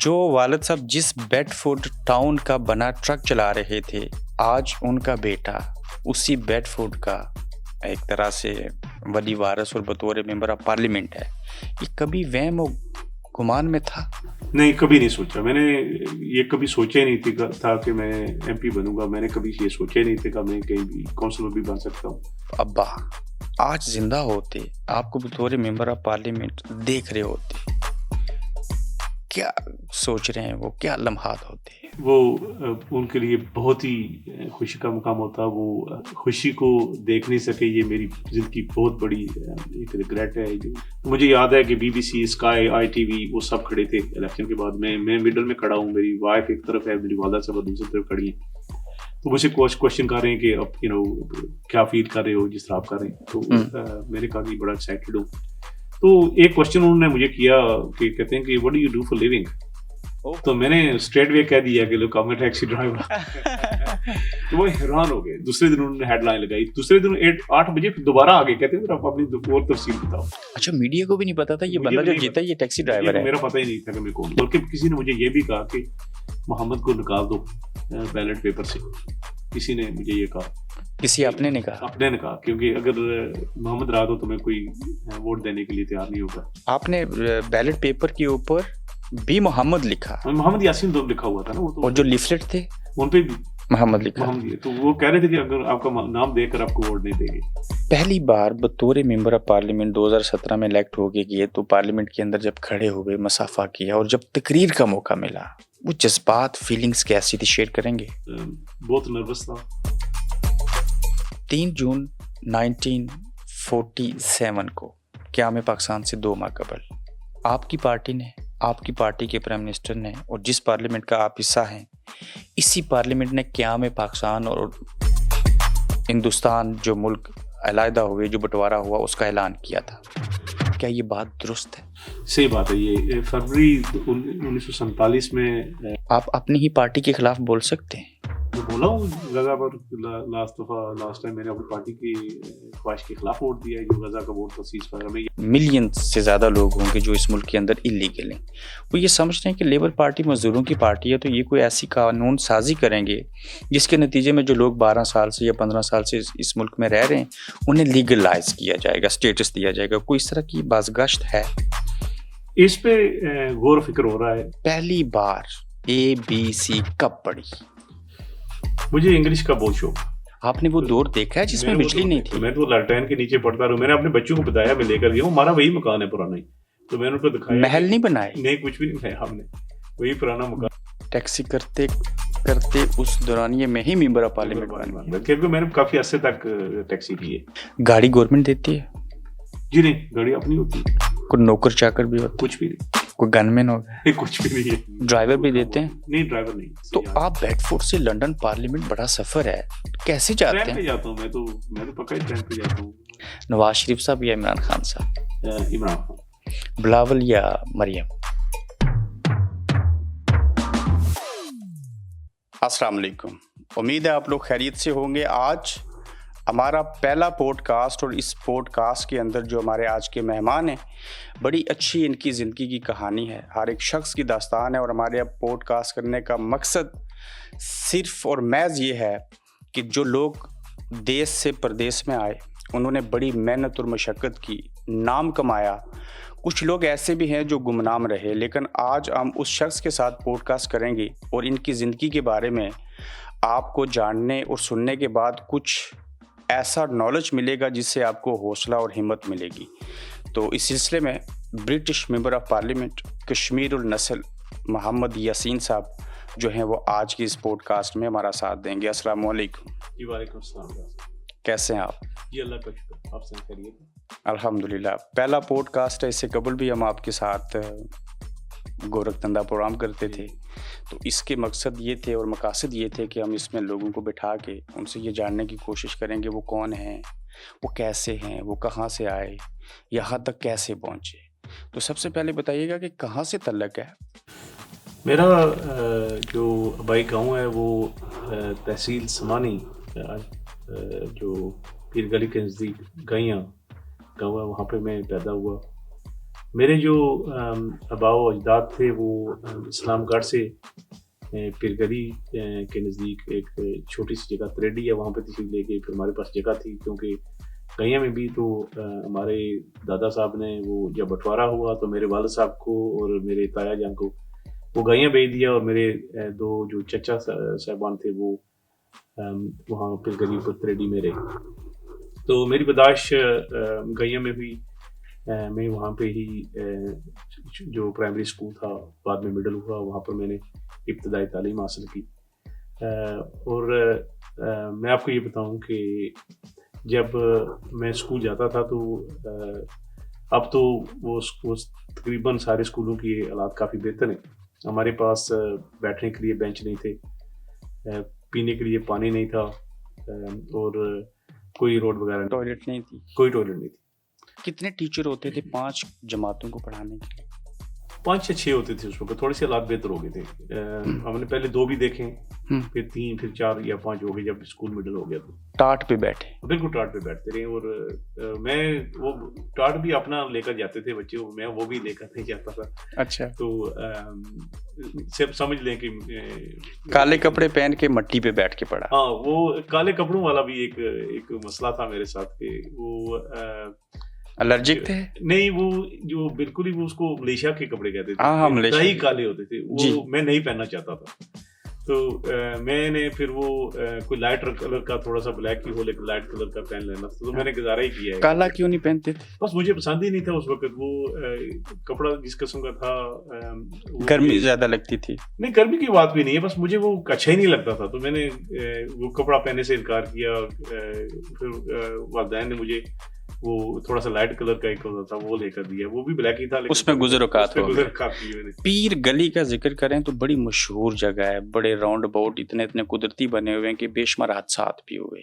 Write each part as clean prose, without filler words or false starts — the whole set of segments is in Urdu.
جو والد صاحب جس بیڈ فورڈ ٹاؤن کا بنا ٹرک چلا رہے تھے، آج ان کا بیٹا اسی بیڈ فورڈ کا ایک طرح سے ولی وارث اور بطور ممبر آف پارلیمنٹ ہے۔ یہ کبھی وہم و گمان میں تھا؟ نہیں، کبھی نہیں سوچا میں نے، یہ کبھی سوچا ہی نہیں تھا کہ میں ایم پی بنوں گا۔ میں نے کبھی یہ سوچا ہی نہیں تھا کہ میں کہیں بھی کونسلر بھی بن سکتا ہوں۔ ابا آج زندہ ہوتے، آپ کو بطور ممبر آف پارلیمنٹ دیکھ رہے ہوتے، کیا سوچ رہے ہیں وہ؟ کیا لمحات ہوتے ہیں وہ ان کے لیے بہت ہی خوشی کا مقام ہوتا۔ وہ خوشی کو دیکھ نہیں سکے، یہ میری زندگی بہت بڑی ایک ریگریٹ ہے۔ جو مجھے یاد ہے کہ B B C, Sky, I T V وہ سب کھڑے تھے الیکشن کے بعد۔ میں مڈل میں کھڑا ہوں، میری وائف ایک طرف ہے، میری والدہ صاحب دوسری طرف کھڑی ہیں۔ تو مجھ سے کوشچن کر رہے ہیں کہ اب کیا فیل کر رہے ہو جس طرح آپ کر رہے ہیں۔ تو میں نے کہا کہ بڑا ایکسائٹیڈ ہوں۔ تو ایک کوشچن انہوں نے مجھے کیا کہ کہتے ہیں کہ what do you do for living? تو میں نے اسٹریٹ وے کہہ دیا کہ لوک میں ٹیکسی ڈرائیور۔ تو وہ حیران ہو گئے۔ دوسرے دن انہوں نے ہیڈ لائن لگائی، دوسرے دن 8 بجے دوبارہ آ گئے، کہتے ہیں آپ اپنی اور تفصیل بتاؤ۔ اچھا، میڈیا کو بھی نہیں پتا تھا یہ بندہ جو جیتا یہ ٹیکسی ڈرائیور ہے؟ میرا پتہ ہی نہیں تھا کہ میں کون، بلکہ کسی نے مجھے یہ بھی کہا کہ محمد کو نکال دو بیلٹ پیپر سے۔ کسی نے مجھے یہ کہا، کسی اپنے نے کہا؟ اپنے نے کہا، کیونکہ اگر محمد رہا تو تمہیں کوئی ووٹ دینے کے لیے تیار نہیں ہوگا۔ آپ نے بیلٹ پیپر کے اوپر بھی محمد لکھا؟ محمد یاسین تو لکھا ہوا تھا نا وہ تو، اور جو لیفلیٹ تھے ان پہ بھی محمد لکھا۔ تو وہ کہہ رہے تھے کہ اگر آپ کا نام دے کر آپ کو ووٹ نہیں دیں گے۔ پہلی بار بطور ممبر آف پارلیمنٹ 2017 میں الیکٹ ہو کے گئے تو پارلیمنٹ کے اندر جب کھڑے ہوئے، مسافہ کیا اور جب تقریر کا موقع ملا، وہ جذبات، فیلنگز کیسی تھی، شیئر کریں گے؟ بہت نروس تھا۔ 3 جون 1947 کو قیام پاکستان سے 2 ماہ قبل آپ کی پارٹی نے، آپ کی پارٹی کے پرائم منسٹر نے، اور جس پارلیمنٹ کا آپ حصہ ہیں، اسی پارلیمنٹ نے قیام پاکستان اور ہندوستان جو ملک علیحدہ ہوئے، جو بٹوارا ہوا، اس کا اعلان کیا تھا۔ کیا یہ بات درست ہے؟ صحیح بات ہے۔ یہ فروری 1947 میں آپ اپنی ہی پارٹی کے خلاف بول سکتے ہیں؟ میں بولا ہوں غزہ پر لاسٹ ٹائم میں نے اپنی پارٹی کی خواہش کے خلاف ووٹ دیا ہے، جو غزہ کا ووٹ تھا سیز فائر میں۔ ملین سے زیادہ لوگ ہوں گے جو اس ملک کے اندر اللیگل ہیں، وہ یہ سمجھتے ہیں کہ لیبر پارٹی مزدوروں کی پارٹی ہے، تو یہ کوئی ایسی قانون سازی کریں گے جس کے نتیجے میں جو لوگ 12 سال سے یا 15 سال سے اس ملک میں رہ رہے ہیں انہیں لیگلائز کیا جائے گا، اسٹیٹس دیا جائے گا۔ کوئی اس طرح کی بازگشت ہے؟ اس پہ غور و فکر ہو رہا ہے۔ پہلی بار ABC کب پڑھی؟ مجھے انگلش کا بہت شوق۔ آپ نے وہ دور دیکھا ہے جس میں بجلی نہیں تھی؟ میں تو لالٹین کے نیچے پڑھتا رہا۔ میں نے اپنے بچوں کو بتایا، میں لے کر گیا ہوں، ہمارا وہی مکان ہے پرانا ہی، تو میں نے ان کو دکھایا۔ محل نہیں بنائے؟ نہیں، کچھ بھی نہیں بنایا ہم نے، وہی پرانا مکان۔ ٹیکسی کرتے کرتے اس دورانیے میں ہی ممبر آف پارلیمنٹ بنا، کیونکہ میں نے کافی عرصے تک ٹیکسی کی ہے۔ گاڑی گورنمنٹ دیتی ہے؟ جی نہیں، گاڑی اپنی ہوتی ہے۔ کوئی نوکر چاکر بھی ہوتا؟ کچھ بھی نہیں۔ کوئی گن مین ہوگا؟ کچھ بھی نہیں ہے۔ ڈرائیور بھی دیتے ہیں؟ نہیں، ڈرائیور نہیں۔ تو آپ بیڈ فورڈ سے لنڈن پارلیمنٹ بڑا سفر ہے، کیسے جاتے ٹرین پہ ہیں؟ جاتا ہوں میں تو پکا ہی ٹرین پہ جاتا ہوں۔ نواز شریف صاحب یا عمران خان صاحب؟ عمران خان۔ بلاول یا مریم؟ السلام علیکم، امید ہے آپ لوگ خیریت سے ہوں گے۔ آج ہمارا پہلا پوڈ کاسٹ، اور اس پوڈ کاسٹ کے اندر جو ہمارے آج کے مہمان ہیں، بڑی اچھی ان کی زندگی کی کہانی ہے، ہر ایک شخص کی داستان ہے، اور ہمارے اب پوڈ کاسٹ کرنے کا مقصد صرف اور محض یہ ہے کہ جو لوگ دیس سے پردیس میں آئے، انہوں نے بڑی محنت اور مشقت کی، نام کمایا۔ کچھ لوگ ایسے بھی ہیں جو گمنام رہے، لیکن آج ہم اس شخص کے ساتھ پوڈ کاسٹ کریں گے اور ان کی زندگی کے بارے میں آپ کو جاننے اور سننے کے بعد کچھ ایسا نالج ملے گا جس سے آپ کو حوصلہ اور ہمت ملے گی۔ تو اس سلسلے میں British member of parliament Kashmir النسل محمد یاسین صاحب جو ہیں وہ آج کی اس پوڈ کاسٹ میں ہمارا ساتھ دیں گے۔ السلام علیکم۔ جی وعلیکم السلام۔ کیسے ہیں آپ؟ جی اللہ کا شکر، آپ سے خیریت ہے؟ الحمدللہ۔ پہلا پوڈ کاسٹ ہے، اس سے قبل بھی ہم آپ کے ساتھ گورکھ دھندا پروگرام کرتے تھے، تو اس کے مقصد یہ تھے اور مقاصد یہ تھے کہ ہم اس میں لوگوں کو بٹھا کے ان سے یہ جاننے کی کوشش کریں گے وہ کون ہیں، وہ کیسے ہیں، وہ کہاں سے آئے، یہاں تک کیسے پہنچے۔ تو سب سے پہلے بتائیے گا کہ کہاں سے تعلق ہے؟ میرا جو آبائی گاؤں ہے وہ تحصیل سمانی، جو پیر گلی کے نزدیک گائیاں گاؤں ہے، وہاں پہ میں پیدا ہوا۔ میرے جو آباء و اجداد تھے وہ اسلام گڑھ سے پیر گلی کے نزدیک ایک چھوٹی سی جگہ تریڈی ہے، وہاں پہ تشریف لے گئے. پھر ہمارے پاس جگہ تھی کیونکہ گئیاں میں بھی تو ہمارے دادا صاحب نے وہ جب بٹوارا ہوا تو میرے والد صاحب کو اور میرے تایا جان کو وہ گئیاں بھیج دیا، اور میرے دو جو چچا صاحبان تھے وہ وہاں پھر گلی پر تریڈی میں رہے. تو میری بداش گئیاں میں ہوئی. میں وہاں پہ ہی جو پرائمری اسکول تھا، بعد میں مڈل ہوا، وہاں پر میں نے ابتدائی تعلیم حاصل کی. اور میں آپ کو یہ بتاؤں کہ جب میں اسکول جاتا تھا تو اب تو وہ تقریباً سارے اسکولوں کی حالات کافی بہتر ہیں. ہمارے پاس بیٹھنے کے لیے بینچ نہیں تھے، پینے کے لیے پانی نہیں تھا، اور کوئی روڈ وغیرہ ٹوائلٹ نہیں تھی. کوئی ٹوائلٹ نہیں تھی. کتنے ٹیچر ہوتے تھے 5 جماعتوں کو پڑھانے کے لیے؟ 5 یا 6 ہوتے تھے اس وقت. تھوڑے سے حالات بہتر ہو گئے تھے. ہم نے پہلے 2 بھی دیکھے، پھر 3، پھر 4 یا 5 ہو گئے جب اسکول مڈل ہو گیا. تو ٹاٹ پہ بیٹھے؟ بالکل ٹاٹ پہ بیٹھتے رہے. اور میں وہ ٹاٹ بھی اپنا لے کر جاتے تھے بچے، میں وہ بھی لے کر نہیں جاتا تھا. اچھا. تو سب سمجھ لیں کہ کالے کپڑے پہن کے مٹی پہ بیٹھ کے پڑھا. ہاں، وہ کالے کپڑوں والا بھی ایک مسئلہ تھا میرے ساتھ کہ وہ الرجک تھے. نہیں، وہ جو بالکل ہی وہ اس کو ملیشیا کے کپڑے کہتے تھے. ہاں، ملیشیا کالے ہوتے تھے وہ. میں نہیں پہننا چاہتا تھا. تو میں نے پھر وہ کوئی لائٹ کلر کا، تھوڑا سا بلیک ہی ہو لیکن لائٹ کلر کا پہن لینا تھا. تو میں نے گزارا ہی کیا ہے. کالا کیوں نہیں پہنتے تھے؟ بس مجھے پسند ہی نہیں تھا اس وقت. وہ کپڑا جس قسم کا تھا، گرمی زیادہ لگتی تھی. نہیں، گرمی کی بات بھی نہیں ہے، بس مجھے وہ اچھا ہی نہیں لگتا تھا. تو میں نے وہ کپڑا پہننے سے انکار کیا. پھر والدین نے مجھے وہ تھوڑا سا لائٹ کلر کا ایک ہوتا تھا وہ لے کر دیا. وہ بھی بلیک ہی تھا، اس میں گزر اوقات ہو گئے. میں نے پیر گلی کا ذکر کریں تو بڑی مشہور جگہ ہے. بڑے راؤنڈ اباؤٹ اتنے قدرتی بنے ہوئے ہیں کہ بے شمار حادثات بھی ہوئے.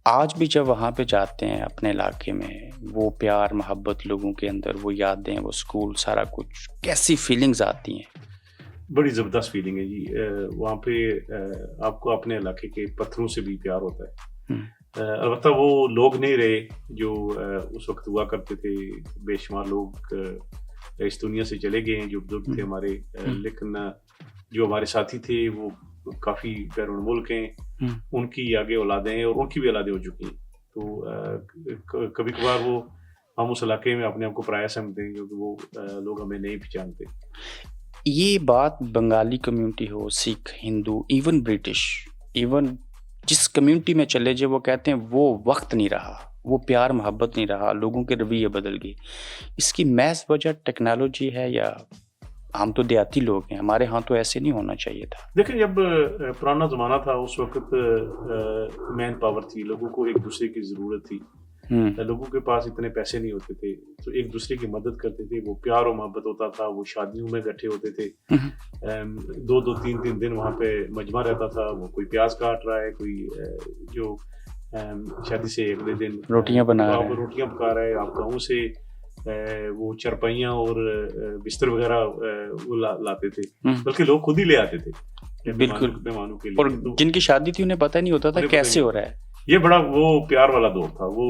آج بھی جب وہاں پہ جاتے ہیں اپنے علاقے میں، وہ پیار محبت لوگوں کے اندر، وہ یادیں، وہ اسکول، سارا کچھ، کیسی فیلنگز آتی ہیں؟ بڑی زبردست فیلنگ ہے جی. وہاں پہ آپ کو اپنے علاقے کے پتھروں سے بھی پیار ہوتا ہے. البتہ وہ لوگ نہیں رہے جو اس وقت ہوا کرتے تھے. بے شمار لوگ اس دنیا سے چلے گئے ہیں جو بزرگ تھے ہمارے. لیکن جو ہمارے ساتھی تھے وہ کافی بیرون ملک ہیں. ان کی آگے اولادیں ہیں اور ان کی بھی اولادیں ہو چکی ہیں. تو کبھی کبھار وہ ہم اس علاقے میں اپنے آپ کو پرایا سمجھتے ہیں کیونکہ وہ لوگ ہمیں نہیں پہچانتے. یہ بات بنگالی کمیونٹی ہو، سکھ، ہندو، ایون برٹش، ایون جس کمیونٹی میں چلے جائے، وہ کہتے ہیں وہ وقت نہیں رہا، وہ پیار محبت نہیں رہا، لوگوں کے رویے بدل گئے. اس کی محض وجہ ٹیکنالوجی ہے یا ہم تو دیہاتی لوگ ہیں، ہمارے ہاں تو ایسے نہیں ہونا چاہیے تھا؟ دیکھیں، جب پرانا زمانہ تھا اس وقت مین پاور تھی، لوگوں کو ایک دوسرے کی ضرورت تھی. لوگوں کے پاس اتنے پیسے نہیں ہوتے تھے تو ایک دوسرے کی مدد کرتے تھے. وہ پیار و محبت ہوتا تھا. وہ شادیوں میں اکٹھے ہوتے تھے. 2 3 دن وہاں پہ مجمع رہتا تھا. وہ کوئی پیاز کاٹ رہا ہے، کوئی جو شادی سے اگلے دن روٹیاں پکا رہا ہے. آپ گاؤں سے وہ چرپائیاں اور بستر وغیرہ وہ لاتے تھے، بلکہ لوگ خود ہی لے آتے تھے بالکل مہمانوں کے لیے. اور جن کی شادی تھی انہیں پتہ نہیں ہوتا تھا کیسے ہو رہا ہے. یہ بڑا وہ پیار والا دور تھا. وہ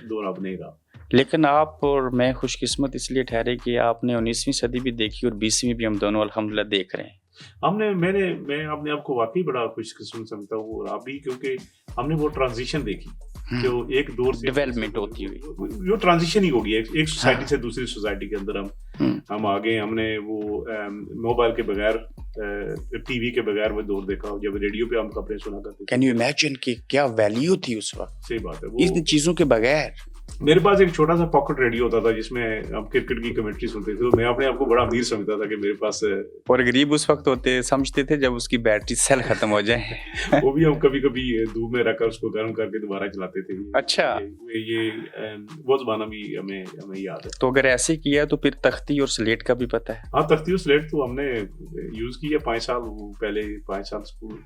دور اب نہیں رہا. لیکن آپ اور میں خوش قسمت اس لیے ٹھہرے کہ آپ نے 19ویں صدی بھی دیکھی اور 20ویں بھی ہم دونوں الحمدللہ دیکھ رہے ہیں. میں اپنے آپ کو واقعی بڑا خوش قسمت سمجھتا ہوں. اور آپ بھی، کیونکہ ہم نے وہ ٹرانزیشن دیکھی جو ایک دور سے ڈیولپمنٹ ہوتی ہوئی، جو ٹرانزیشن ہی ہو گیا ایک سوسائٹی سے دوسری سوسائٹی کے اندر. ہم آگے، ہم نے وہ موبائل کے بغیر، ٹی وی کے بغیر وہ دور دیکھا جب ریڈیو پہ ہم خبریں سنا کرتے. کین یو امیجن کہ کیا ویلیو تھی اس وقت؟ صحیح بات ہے. ان چیزوں کے بغیر میرے پاس ایک چھوٹا سا پاکٹ ریڈیو ہوتا تھا جس میں ہم کرکٹ کی کمنٹری سنتے تھے. میں اپنے آپ کو بڑا امیر سمجھتا تھا کہ میرے پاس. اور غریب اس وقت سمجھتے تھے جب اس کی بیٹری سیل ختم ہو جائے. وہ بھی ہم کبھی کبھی دھوپ میں رکھ کر اس کو گرم کر کے دوبارہ چلاتے تھے. اچھا، یہ وہ زمانہ بھی ہمیں یاد ہے. تو اگر ایسے کیا تو پھر تختی اور سلیٹ کا بھی پتہ ہے؟ ہاں، تختی اور سلیٹ تو ہم نے یوز کیا 5 سال پہلے. 5 سال اسکول.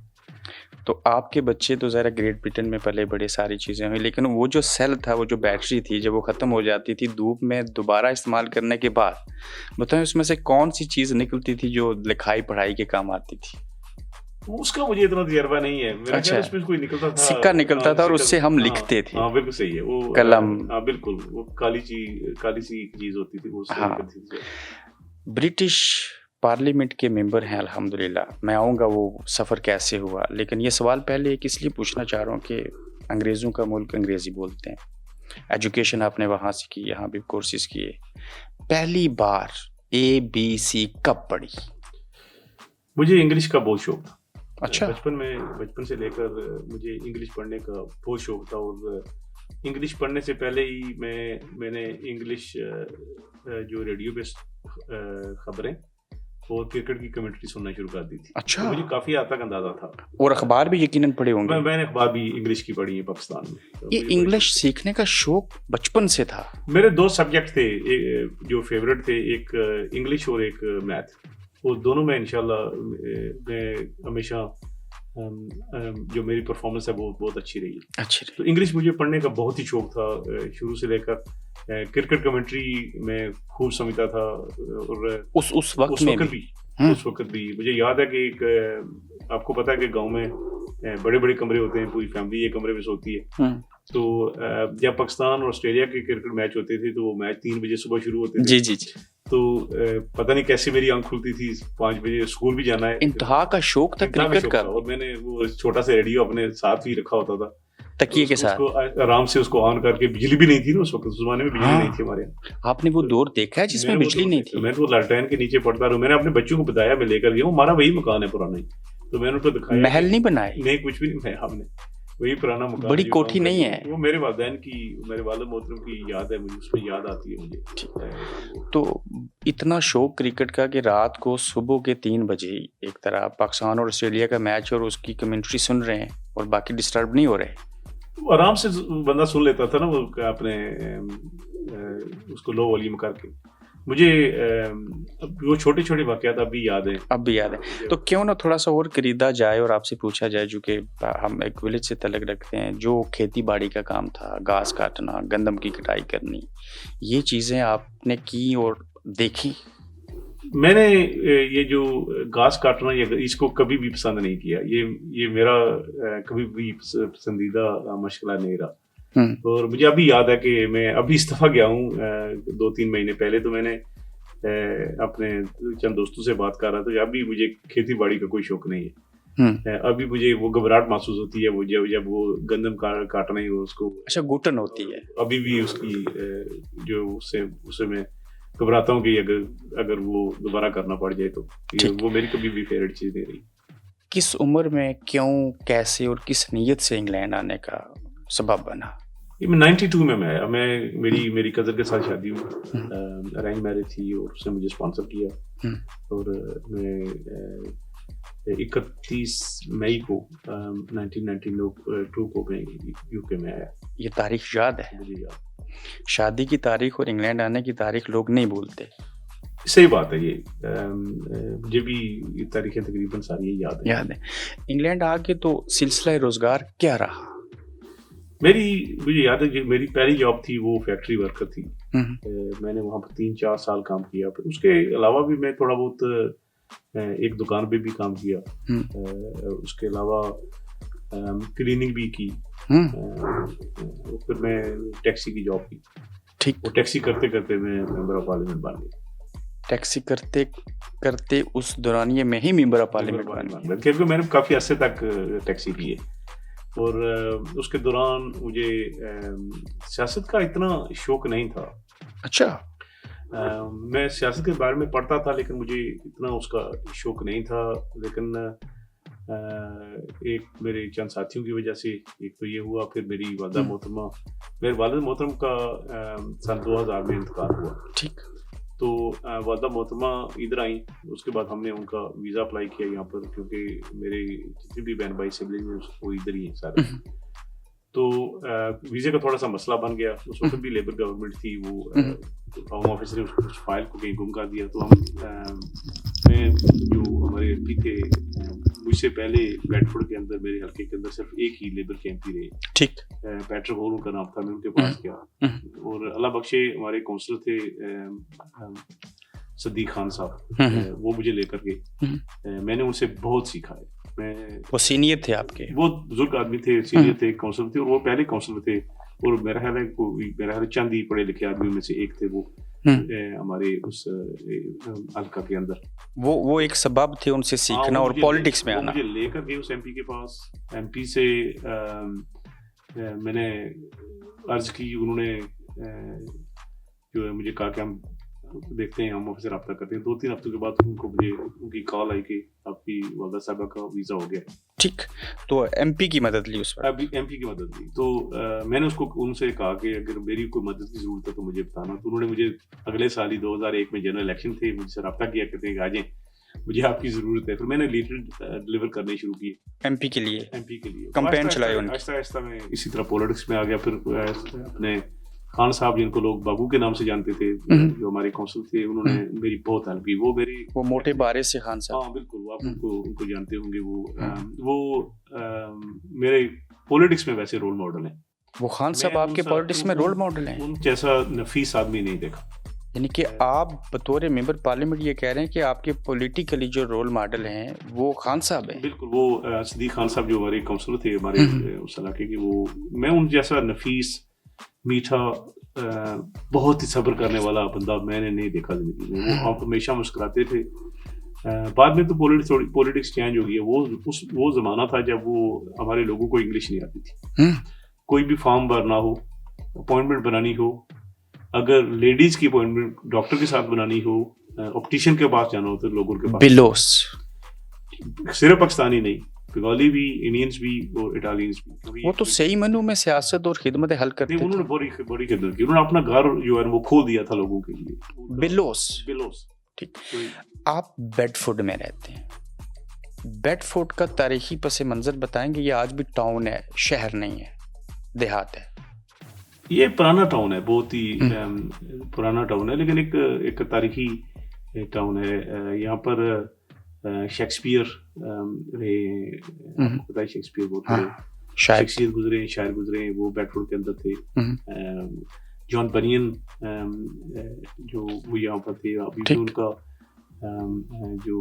تو آپ کے بچے تو ذرا گریٹ برٹن میں پلے، بڑے ساری چیزیں ہوئی، لیکن وہ جو سیل تھا، وہ جو بیٹری تھی، جب وہ ختم ہو جاتی تھی دھوپ میں دوبارہ استعمال کرنے کے بعد، بتائیں اس میں سے کون سی چیز نکلتی تھی جو لکھائی پڑھائی کے کام آتی تھی؟ اس کا مجھے اتنا تجربہ نہیں ہے. میرا خیال اس میں کوئی نکلتا تھا, سکہ نکلتا تھا اور اس سے ہم لکھتے تھے. ہاں بالکل صحیح ہے, وہ قلم. ہاں بالکل, وہ کالی سی چیز ہوتی تھی, وہ اس سے نکلتی تھی. برٹش پارلیمنٹ کے ممبر ہیں الحمدللہ. میں آؤں گا وہ سفر کیسے ہوا, لیکن یہ سوال پہلے ایک اس لیے پوچھنا چاہ رہا ہوں کہ انگریزوں کا ملک, انگریزی بولتے ہیں, ایجوکیشن آپ نے وہاں سے کی, یہاں بھی کورسز کیے. پہلی بار ABC کب پڑھی؟ مجھے انگلش کا بہت شوق تھا. اچھا. بچپن سے لے کر مجھے انگلش پڑھنے کا بہت شوق تھا, اور انگلش پڑھنے سے پہلے ہی میں نے انگلش جو ریڈیو پہ خبریں اور کرکٹ کی کمنٹری سننا شروع کر دی تھی. اچھا. مجھے کافی حد تک اندازہ تھا. اور اخبار بھی یقیناً پڑھے ہوں گے. میں نے اخبار بھی انگلش کی پڑھی ہے پاکستان میں. یہ انگلش سیکھنے کا شوق بچپن سے تھا؟ میرے 2 سبجیکٹ تھے جو فیوریٹ تھے, ایک انگلش اور ایک میتھ, اور دونوں میں انشاءاللہ میں ہمیشہ جو میری پرفارمنس ہے وہ بہت اچھی رہی. تو انگلش مجھے پڑھنے کا بہت ہی شوق تھا شروع سے لے کر. کرکٹ کمنٹری میں خوب سمجھتا تھا, اور اس وقت بھی مجھے یاد ہے کہ ایک, آپ کو پتا ہے کہ گاؤں میں بڑے بڑے کمرے ہوتے ہیں, پوری فیملی ایک کمرے میں سوتی ہے. تو جب پاکستان اور آسٹریلیا کے کرکٹ میچ ہوتے تھے تو وہ میچ 3 بجے صبح شروع ہوتے تھے. جی. تو پتہ نہیں کیسے میری آنکھ کھلتی تھی, 5 بجے اسکول بھی جانا ہے. انتہا کا شوق تھا کرکٹ کا. اور میں نے وہ چھوٹا سا ریڈیو اپنے ساتھ ہی رکھا ہوتا تھا, تکیے کے ساتھ, آرام سے اس کو آن کر کے. بجلی بھی نہیں تھی نا اس وقت, اس زمانے میں بجلی نہیں تھی ہمارے یہاں. آپ نے وہ دور دیکھا ہے جس میں بجلی نہیں تھی؟ میں تو لالٹین کے نیچے پڑھتا رہا. میں نے اپنے بچوں کو بتایا, میں لے کر گیا ہوں, ہمارا وہی مکان ہے پرانا ہی. تو میں نے ان کو دکھایا. محل نہیں بنائے؟ نہیں, کچھ بھی نہیں بنایا ہم نے, وہی پرانا مکان. بڑی کوٹھی نہیں ہے وہ میرے والدین کی, میرے والد محترم کی یاد ہے مجھے, اس میں یاد آتی ہے مجھے. تو اتنا شوق کرکٹ کا کہ رات کو صبح کے 3 بجے ایک طرح پاکستان اور آسٹریلیا کا میچ اور اس کی کمنٹری سن رہے ہیں اور باقی ڈسٹرب نہیں ہو رہے. آرام سے بندہ سن لیتا تھا نا وہ اپنے اس کو لو والیوم کر کے. مجھے وہ چھوٹے چھوٹے واقعات اب بھی یاد ہیں. تو کیوں نہ تھوڑا سا اور خریدا جائے اور آپ سے پوچھا جائے, جو کہ ہم ایک ولیج سے تعلق رکھتے ہیں, جو کھیتی باڑی کا کام تھا, گھاس کاٹنا, گندم کی کٹائی کرنی, یہ چیزیں آپ نے کی اور دیکھی؟ میں نے یہ جو گھاس کاٹنا, اس کو کبھی بھی پسند نہیں کیا. یہ میرا کبھی بھی پسندیدہ مشغلہ نہیں رہا. اور مجھے ابھی یاد ہے کہ میں ابھی استعفیٰ گیا ہوں 2-3 مہینے پہلے. تو میں نے اپنے چند دوستوں سے بات کر رہا تھا کہ ابھی مجھے کھیتی باڑی کا کوئی شوق نہیں ہے. ابھی مجھے وہ گھبراہٹ محسوس ہوتی ہے, وہ جب وہ گندم کاٹنا ہی اس کو. اچھا, گھٹن ہوتی ہے ابھی بھی اس کی, جو اسے میں گھبراتا ہوں کہ اگر وہ دوبارہ کرنا پڑ جائے تو. وہ میری کبھی بھی فیوریٹ چیز نہیں رہی. کس عمر میں, کیوں, کیسے اور کس نیت سے انگلینڈ آنے کا سبب بنا؟ 92 میں آیا. میری کزن کے ساتھ شادی ہوئی, ارینج میرج تھی, اور اس نے مجھے اسپانسر کیا. اور میں 31 مئی کو 1992 کو میں UK میں آیا. یہ تاریخ یاد ہے مجھے؟ یاد. شادی کی تاریخ اور انگلینڈ آنے کی تاریخ لوگ نہیں بھولتے. صحیح بات ہے. یہ مجھے بھی یہ تاریخیں تقریباً ساری یاد ہیں. انگلینڈ آ کے تو سلسلہ روزگار کیا رہا؟ مجھے یاد ہے کہ میری پہلی جاب تھی وہ فیکٹری ورکر تھی. میں نے وہاں پر 3-4 سال کام کیا. پھر اس کے علاوہ بھی میں تھوڑا بہت ایک دکان پہ بھی کام کیا. اس کے علاوہ کلیننگ بھی کی. پھر میں ٹیکسی کی جاب کی. وہ ٹیکسی کرتے کرتے میں ممبر آف پارلیمنٹ بن گیا. ٹیکسی کرتے کرتے اس دورانیے میں ہی ممبر آف پارلیمنٹ بن گیا, کیونکہ میں نے کافی عرصے تک ٹیکسی کی ہے. اور اس کے دوران مجھے سیاست کا اتنا شوق نہیں تھا. اچھا. میں سیاست کے بارے میں پڑھتا تھا, لیکن مجھے اتنا اس کا شوق نہیں تھا. لیکن ایک میرے چند ساتھیوں کی وجہ سے ایک تو یہ ہوا. پھر میری والدہ محترمہ, میرے والد محترم کا سن 2000 میں انتقال ہوا. ٹھیک. تو والدہ محترمہ ادھر آئیں. اس کے بعد ہم نے ان کا ویزا اپلائی کیا یہاں پر, کیونکہ میرے جتنے بھی بہن بھائی سبلنگ ہیں وہ ادھر ہی ہیں سارے. تو ویزے کا تھوڑا سا مسئلہ بن گیا. اس وقت بھی لیبر گورنمنٹ تھی, وہ ہوم آفس نے اس فائل کو کہیں گم کر دیا. تو میں جو ہمارے ایم پی تھے, مجھ سے پہلے بیڈفورڈ کے اندر میرے حلقے کے اندر صرف ایک ہی لیبر کے ایم پی رہے. ٹھیک. پیٹر ہول ان کا نام تھا. میں ان کے پاس گیا, اور اللہ بخشے ہمارے کونسلر تھے صدیق خان صاحب, وہ مجھے لے کر گئے. میں نے ان سے بہت سیکھا ہے. میں وہ سینئر تھے آپ کے؟ وہ بزرگ آدمی تھے, سینئر تھے, کونسلر تھے, اور وہ پہلے کونسلر تھے, اور میرا خیال ہے چند ہی پڑھے لکھے آدمیوں میں سے ایک تھے وہ ہمارے اس حلقہ کے اندر. وہ ایک سبب تھے ان سے سیکھنا اور پالیٹکس میں آنا. مجھے لے کر گئے اس ایم پی کے پاس. ایم پی سے میں نے عرض کی, انہوں نے جو ہے مجھے کہا کہ ہم دیکھتے ہیں, ہم سے رابطہ کرتے ہیں. 2-3 ہفتوں کے بعد ان کو مجھے ان کی کال آئی کہ آپ کی والدہ صاحبہ کا ویزا ہو گیا. ٹھیک, تو ایم پی کی مدد لی اس پر؟ ابھی ایم پی کی مدد لی. تو میں نے ان سے کہا کہ اگر میری کوئی مدد کی ضرورت ہے تو مجھے بتانا. تو انہوں نے مجھے اگلے سال ہی 2001 میں جنرل الیکشن تھے, مجھ سے رابطہ کیا, کہتے ہیں کہ آ جائیں, مجھے آپ کی ضرورت ہے. پھر میں نے لیٹر ڈلیور کرنے شروع کیے ایم پی کے لیے. کمپین چلائے آہستہ آہستہ میں اسی طرح پولیٹکس میں آ گیا. پھر اپنے خان صاحب جن کو لوگ بابو کے نام سے جانتے تھے, جو ہمارے کونسل تھے, انہوں نے میری بہت ہیلپ کی. وہ موٹے بارے سے خان صاحب, ہاں بالکل, وہ آپ ان کو جانتے ہوں گے. وہ میرے پولیٹکس میں ویسے رول ماڈل ہیں. وہ خان صاحب آپ کے پولیٹکس میں رول ماڈل ہیں؟ ان جیسا نفیس آدمی نہیں دیکھا. یعنی کہ آپ بطور ممبر پارلیمنٹ یہ کہہ رہے ہیں کہ آپ کے پولیٹیکلی جو رول ماڈل ہیں وہ خان صاحب ہیں؟ بالکل, وہ صدیق خان صاحب جو ہمارے کونسلر تھے ہمارے اس علاقے کے, وہ میں ان جیسا نفیس, میٹھا, بہت ہی صبر کرنے والا بندہ میں نے نہیں دیکھا زندگی میں. وہ ہمیشہ مسکراتے تھے. بعد میں تو پولیٹکس چینج ہو گیا. وہ زمانہ تھا جب وہ ہمارے لوگوں کو انگلش نہیں آتی تھی. کوئی بھی فارم بھرنا ہو, اپوائنٹمنٹ بنانی ہو, اگر لیڈیز کی اپوائنٹمنٹ ڈاکٹر کے ساتھ بنانی ہو, آپٹیشین کے پاس جانا ہو تو لوگوں کے پاس. بلوس صرف پاکستانی نہیں, بنگالی بھی, انڈینس بھی اور اٹالینس بھی. وہ تو صحیح منو میں سیاست اور خدمت حل کرتے تھے. انہوں نے بڑی خدمت کی. انہوں نے اپنا گھر جو ہے وہ کھول دیا تھا لوگوں کے لیے. بلوس. ٹھیک. آپ بیڈ فوڈ میں رہتے ہیں. بیڈ فوڈ کا تاریخی پس منظر بتائیں گے؟ یہ آج بھی ٹاؤن ہے, شہر نہیں ہے, دیہات ہے. یہ پرانا ٹاؤن ہے, بہت ہی پرانا ٹاؤن ہے, لیکن ایک تاریخی ٹاؤن ہے. یہاں پر شیکسپیئر رہے, پتہ ہے شیکسپیئر بہت بڑے شخصیت گزرے ہیں, شاعر گزرے ہیں, وہ بیڈ فوڈ کے اندر تھے. جان بنین جو وہ یہاں پر تھے, ابھی بھی ان کا جو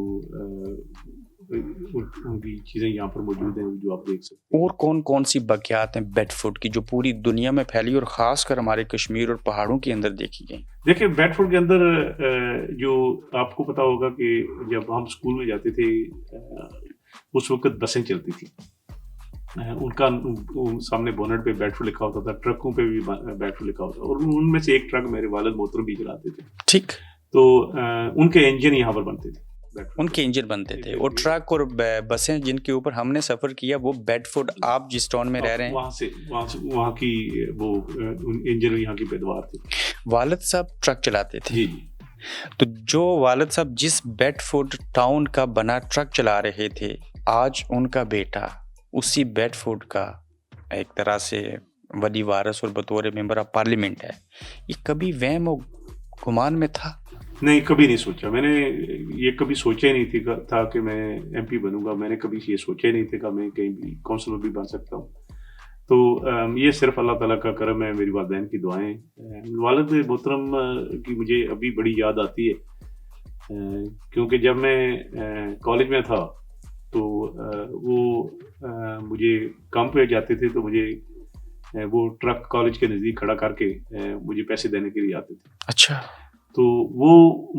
ان کی چیزیں یہاں پر موجود ہیں جو آپ دیکھ سکتے ہیں. اور کون کون سی باقیات ہیں بیڈ فوڈ کی جو پوری دنیا میں پھیلی اور خاص کر ہمارے کشمیر اور پہاڑوں کے اندر دیکھی گئی؟ دیکھیں, بیڈ فوڈ کے اندر جو آپ کو پتا ہوگا کہ جب ہم اسکول میں جاتے تھے اس وقت بسیں چلتی تھی, ان کا سامنے بونٹ پہ بیڈ فوڈ لکھا ہوتا تھا, ٹرکوں پہ بھی بیڈ فوڈ لکھا ہوتا تھا, اور ان میں سے ایک ٹرک میرے والد محترم بھی چلاتے تھے. ٹھیک. تو ان کے انجن یہاں پر بنتے تھے, ان کے انجن بنتے تھے, اور ٹرک اور بسیں جن کے اوپر ہم نے سفر کیا وہ بیڈ فوڈ آپ جس ٹاؤن میں رہ رہے ہیں وہاں کی وہ انجن یہاں کی پیداوار تھی. والد صاحب ٹرک چلاتے تھے. جی. تو جو والد صاحب جس بیڈ فوڈ ٹاؤن کا بنا ٹرک چلا رہے تھے, آج ان کا بیٹا اسی بیڈ فوڈ کا ایک طرح سے ولی وارث اور بطور ممبر آف پارلیمنٹ ہے. یہ کبھی وہم و گمان میں تھا؟ نہیں, کبھی نہیں سوچا میں نے. یہ کبھی سوچا ہی نہیں تھا کہ میں ایم پی بنوں گا. میں نے کبھی یہ سوچا ہی نہیں تھا کہ میں کہیں بھی کونسلر بھی بن سکتا ہوں. تو یہ صرف اللہ تعالیٰ کا کرم ہے, میری والدین کی دعائیں. والد محترم کی مجھے ابھی بڑی یاد آتی ہے, کیونکہ جب میں کالج میں تھا تو وہ مجھے کام پہ جاتے تھے, تو مجھے وہ ٹرک کالج کے نزدیک کھڑا کر کے مجھے پیسے دینے کے لیے آتے تھے. اچھا. تو وہ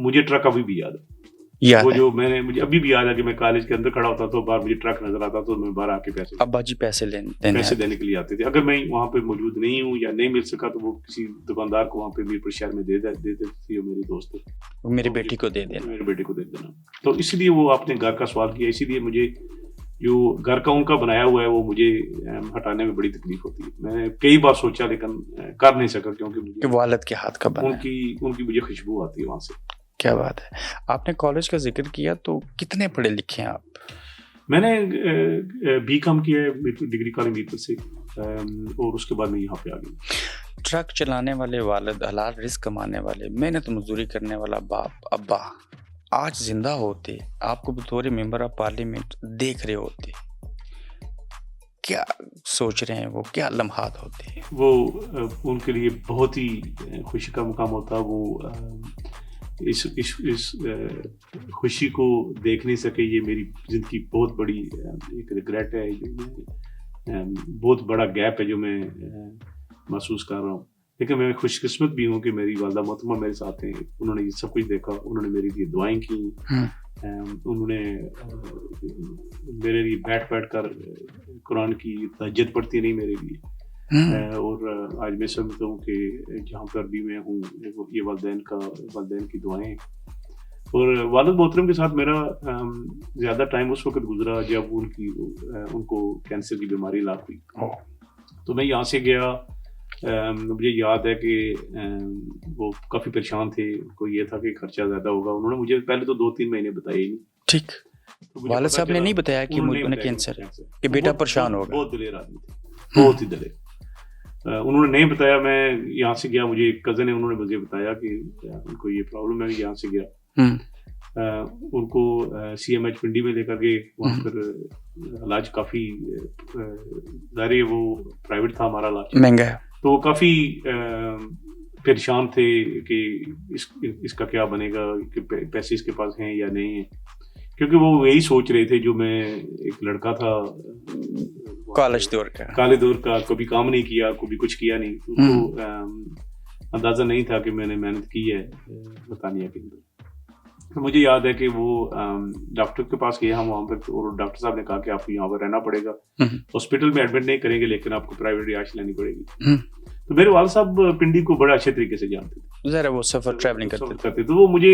مجھے ٹرک ابھی بھی یاد ہے. وہ جو مجھے ابھی بھی یاد ہے کہ میں کالج کے اندر کھڑا ہوتا تو باہر مجھے ٹرک نظر آتا تو میں باہر آ کے ابا جی پیسے دینے کے لیے آتے تھے. اگر میں وہاں پہ موجود نہیں ہوں یا نہیں مل سکا تو وہ کسی دکاندار کو وہاں پہ میرپور شہر میں دے دیتے تھے, میرے دوست میرے بیٹی کو دے دینا. تو اس لیے وہ آپ نے گھر کا سوال کیا, اسی لیے مجھے جو گھر کا ان کا بنایا ہوا ہے وہ مجھے ہٹانے میں بڑی تکلیف ہوتی ہے. میں نے کئی بار سوچا لیکن کر نہیں سکا, کیونکہ والد کے ہاتھ کا بنا, ان کی مجھے خوشبو آتی ہے وہاں سے. کیا بات ہے. آپ نے کالج کا ذکر کیا, تو کتنے پڑھے لکھے ہیں آپ؟ میں نے بی کام کیا ہے ڈگری کالج میرپور سے, اور اس کے بعد میں یہاں پہ آ گیا. ٹرک چلانے والے والد, حلال رزق کمانے والے, محنت مزدوری کرنے والا باپ, ابا آج زندہ ہوتے, آپ کو بطور ممبر آف پارلیمنٹ دیکھ رہے ہوتے, کیا سوچ رہے ہیں وہ, کیا لمحات ہوتے ہیں؟ وہ ان کے لیے بہت ہی خوشی کا مقام ہوتا. وہ اس خوشی کو دیکھ نہیں سکے، یہ میری زندگی بہت بڑی ایک ریگریٹ ہے، جو میں بہت بڑا گیپ ہے جو میں محسوس کر رہا ہوں. لیکن میں خوش قسمت بھی ہوں کہ میری والدہ محترمہ میرے ساتھ ہیں، انہوں نے یہ سب کچھ دیکھا، انہوں نے میرے لیے دعائیں کی، انہوں نے میرے لیے بیٹھ کر قرآن کی تہجد پڑھتی نہیں میرے لیے. اور آج میں سمجھتا ہوں کہ جہاں پر بھی میں ہوں یہ والدین کی دعائیں. اور والد محترم کے ساتھ میرا زیادہ ٹائم اس وقت گزرا جب ان کو کینسر کی بیماری لاحق ہوئی. تو میں یہاں سے گیا، مجھے یاد ہے کہ وہ کافی پریشان تھے، ان کو یہ تھا کہ خرچہ زیادہ ہوگا. انہوں نے مجھے پہلے تو 2-3 مہینے بتائے ہی نہیں. ٹھیک، والد صاحب نے نہیں بتایا کہ انہیں کینسر ہے، کہ بیٹا پریشان ہوگا. بہت دلیر آدمی تھے، بہت ہی دلیر. انہوں نے نہیں بتایا. میں یہاں سے گیا، مجھے ایک کزن ہے، انہوں نے مجھے بتایا کہ ان کو یہ پرابلم ہے. یہاں سے گیا، ان کو CMH پنڈی میں لے کر گئے. وہاں پر علاج کافی ظاہر ہے وہ پرائیویٹ تھا، ہمارا علاج مہنگا ہے، تو وہ کافی پریشان تھے کہ اس کا کیا بنے گا، کہ پیسے اس کے پاس ہیں یا نہیں ہیں. کیونکہ وہ یہی سوچ رہے تھے، جو میں ایک لڑکا تھا کالج دور کا، کبھی کام نہیں کیا، کبھی کچھ کیا نہیں، تو اندازہ نہیں تھا کہ میں نے محنت کی ہے برطانیہ کے اندر. مجھے یاد ہے کہ وہ ڈاکٹر کے پاس گئے ہم وہاں پر، اور ڈاکٹر صاحب نے کہا کہ آپ کو یہاں پر رہنا پڑے گا، ہاسپٹل میں ایڈمٹ نہیں کریں گے لیکن آپ کو پرائیویٹ رہائش لینی پڑے گی. تو میرے والد صاحب پنڈی کو بڑا اچھے طریقے سے جانتے تھے، ذرا وہ سفر ٹریولنگ کرتے، تو وہ مجھے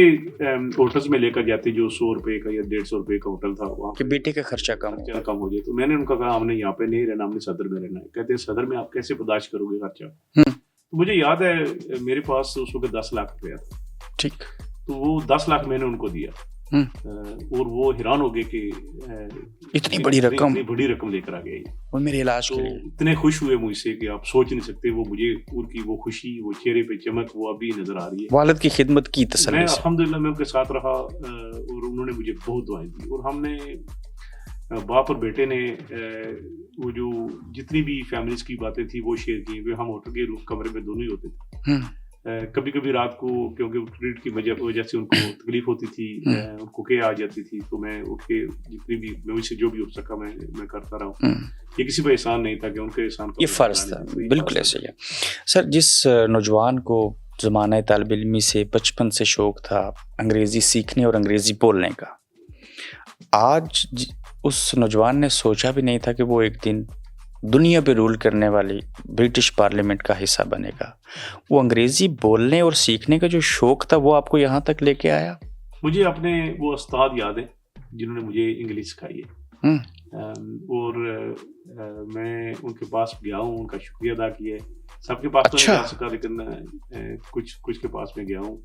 ہوٹلس میں لے کر جاتے جو 100 روپے کا یا 150 روپے کا ہوٹل تھا، وہاں کہ بیٹے کا خرچہ کم ہو جائے. تو میں نے ان کا کہا ہم نے یہاں پہ نہیں رہنا، ہم نے صدر میں رہنا ہے. کہتے ہیں صدر میں آپ کیسے برداشت کرو گے خرچہ؟ تو مجھے یاد ہے میرے پاس اس وقت 10 لاکھ روپیہ تھا. ٹھیک، تو وہ 10 لاکھ میں نے ان کو دیا، اور وہ حیران ہو گئے کہ اتنی بڑی رقم لے کر آ گئے اور میرے علاج کے لیے. اتنے خوش ہوئے مجھ سے کہ آپ سوچ نہیں سکتے. وہ مجھے ان کی وہ خوشی، وہ چہرے پہ چمک وہ ابھی نظر آ رہی ہے. والد کی خدمت کی تسلی میں الحمدللہ میں ان کے ساتھ رہا، اور انہوں نے مجھے بہت دعائیں دی. اور ہم نے باپ اور بیٹے نے وہ جو جتنی بھی فیملیز کی باتیں تھی وہ شیئر کی. ہم ہوٹل کے کمرے میں دونوں ہی ہوتے تھے. کبھی کبھی رات کو کیونکہ ٹریٹ کی وجہ سے ان کو تکلیف ہوتی تھی، ان کو کیا آ جاتی تھی، تو میں اٹھ کے جتنی بھی مجھ سے جو بھی ہو سکا میں کرتا رہا ہوں. یہ کسی پہ احسان نہیں تھا کہ ان کے احسان کا، یہ فرض تھا. بالکل ایسے ہی ہے سر. جس نوجوان کو زمانہ طالب علمی سے بچپن سے شوق تھا انگریزی سیکھنے اور انگریزی بولنے کا، آج اس نوجوان نے سوچا بھی نہیں تھا کہ وہ ایک دن دنیا پہ رول کرنے والی برٹش پارلیمنٹ کا حصہ بنے گا. وہ انگریزی بولنے اور سیکھنے کا جو شوق تھا وہ آپ کو یہاں تک لے کے آیا. مجھے اپنے وہ استاد یاد ہیں جنہوں نے مجھے انگلش سکھائی ہے، اور میں ان کے پاس گیا ہوں، ان کا شکریہ ادا کیا ہے. سب کے پاس تو نہیں جا سکا، لیکن کچھ کے پاس میں گیا ہوں.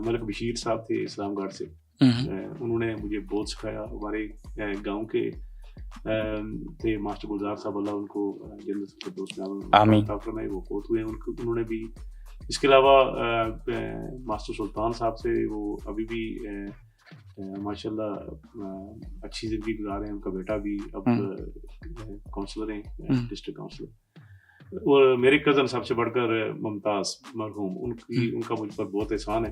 ملک بشیر صاحب تھے اسلام گڑھ سے، انہوں نے مجھے بہت سکھایا. ہمارے گاؤں کے تھے ماسٹر گلزار صاحب، اللہ ان کو جنت الفردوس میں وہ فوت ہوئے. انہوں نے بھی، اس کے علاوہ ماسٹر سلطان صاحب سے، وہ ابھی بھی ماشاءاللہ اچھی زندگی گزار رہے ہیں. ان کا بیٹا بھی اب کونسلر ہیں، ڈسٹرکٹ کونسلر. اور میرے کزن سب سے بڑھ کر ممتاز مرحوم، ان کا مجھ پر بہت احسان ہے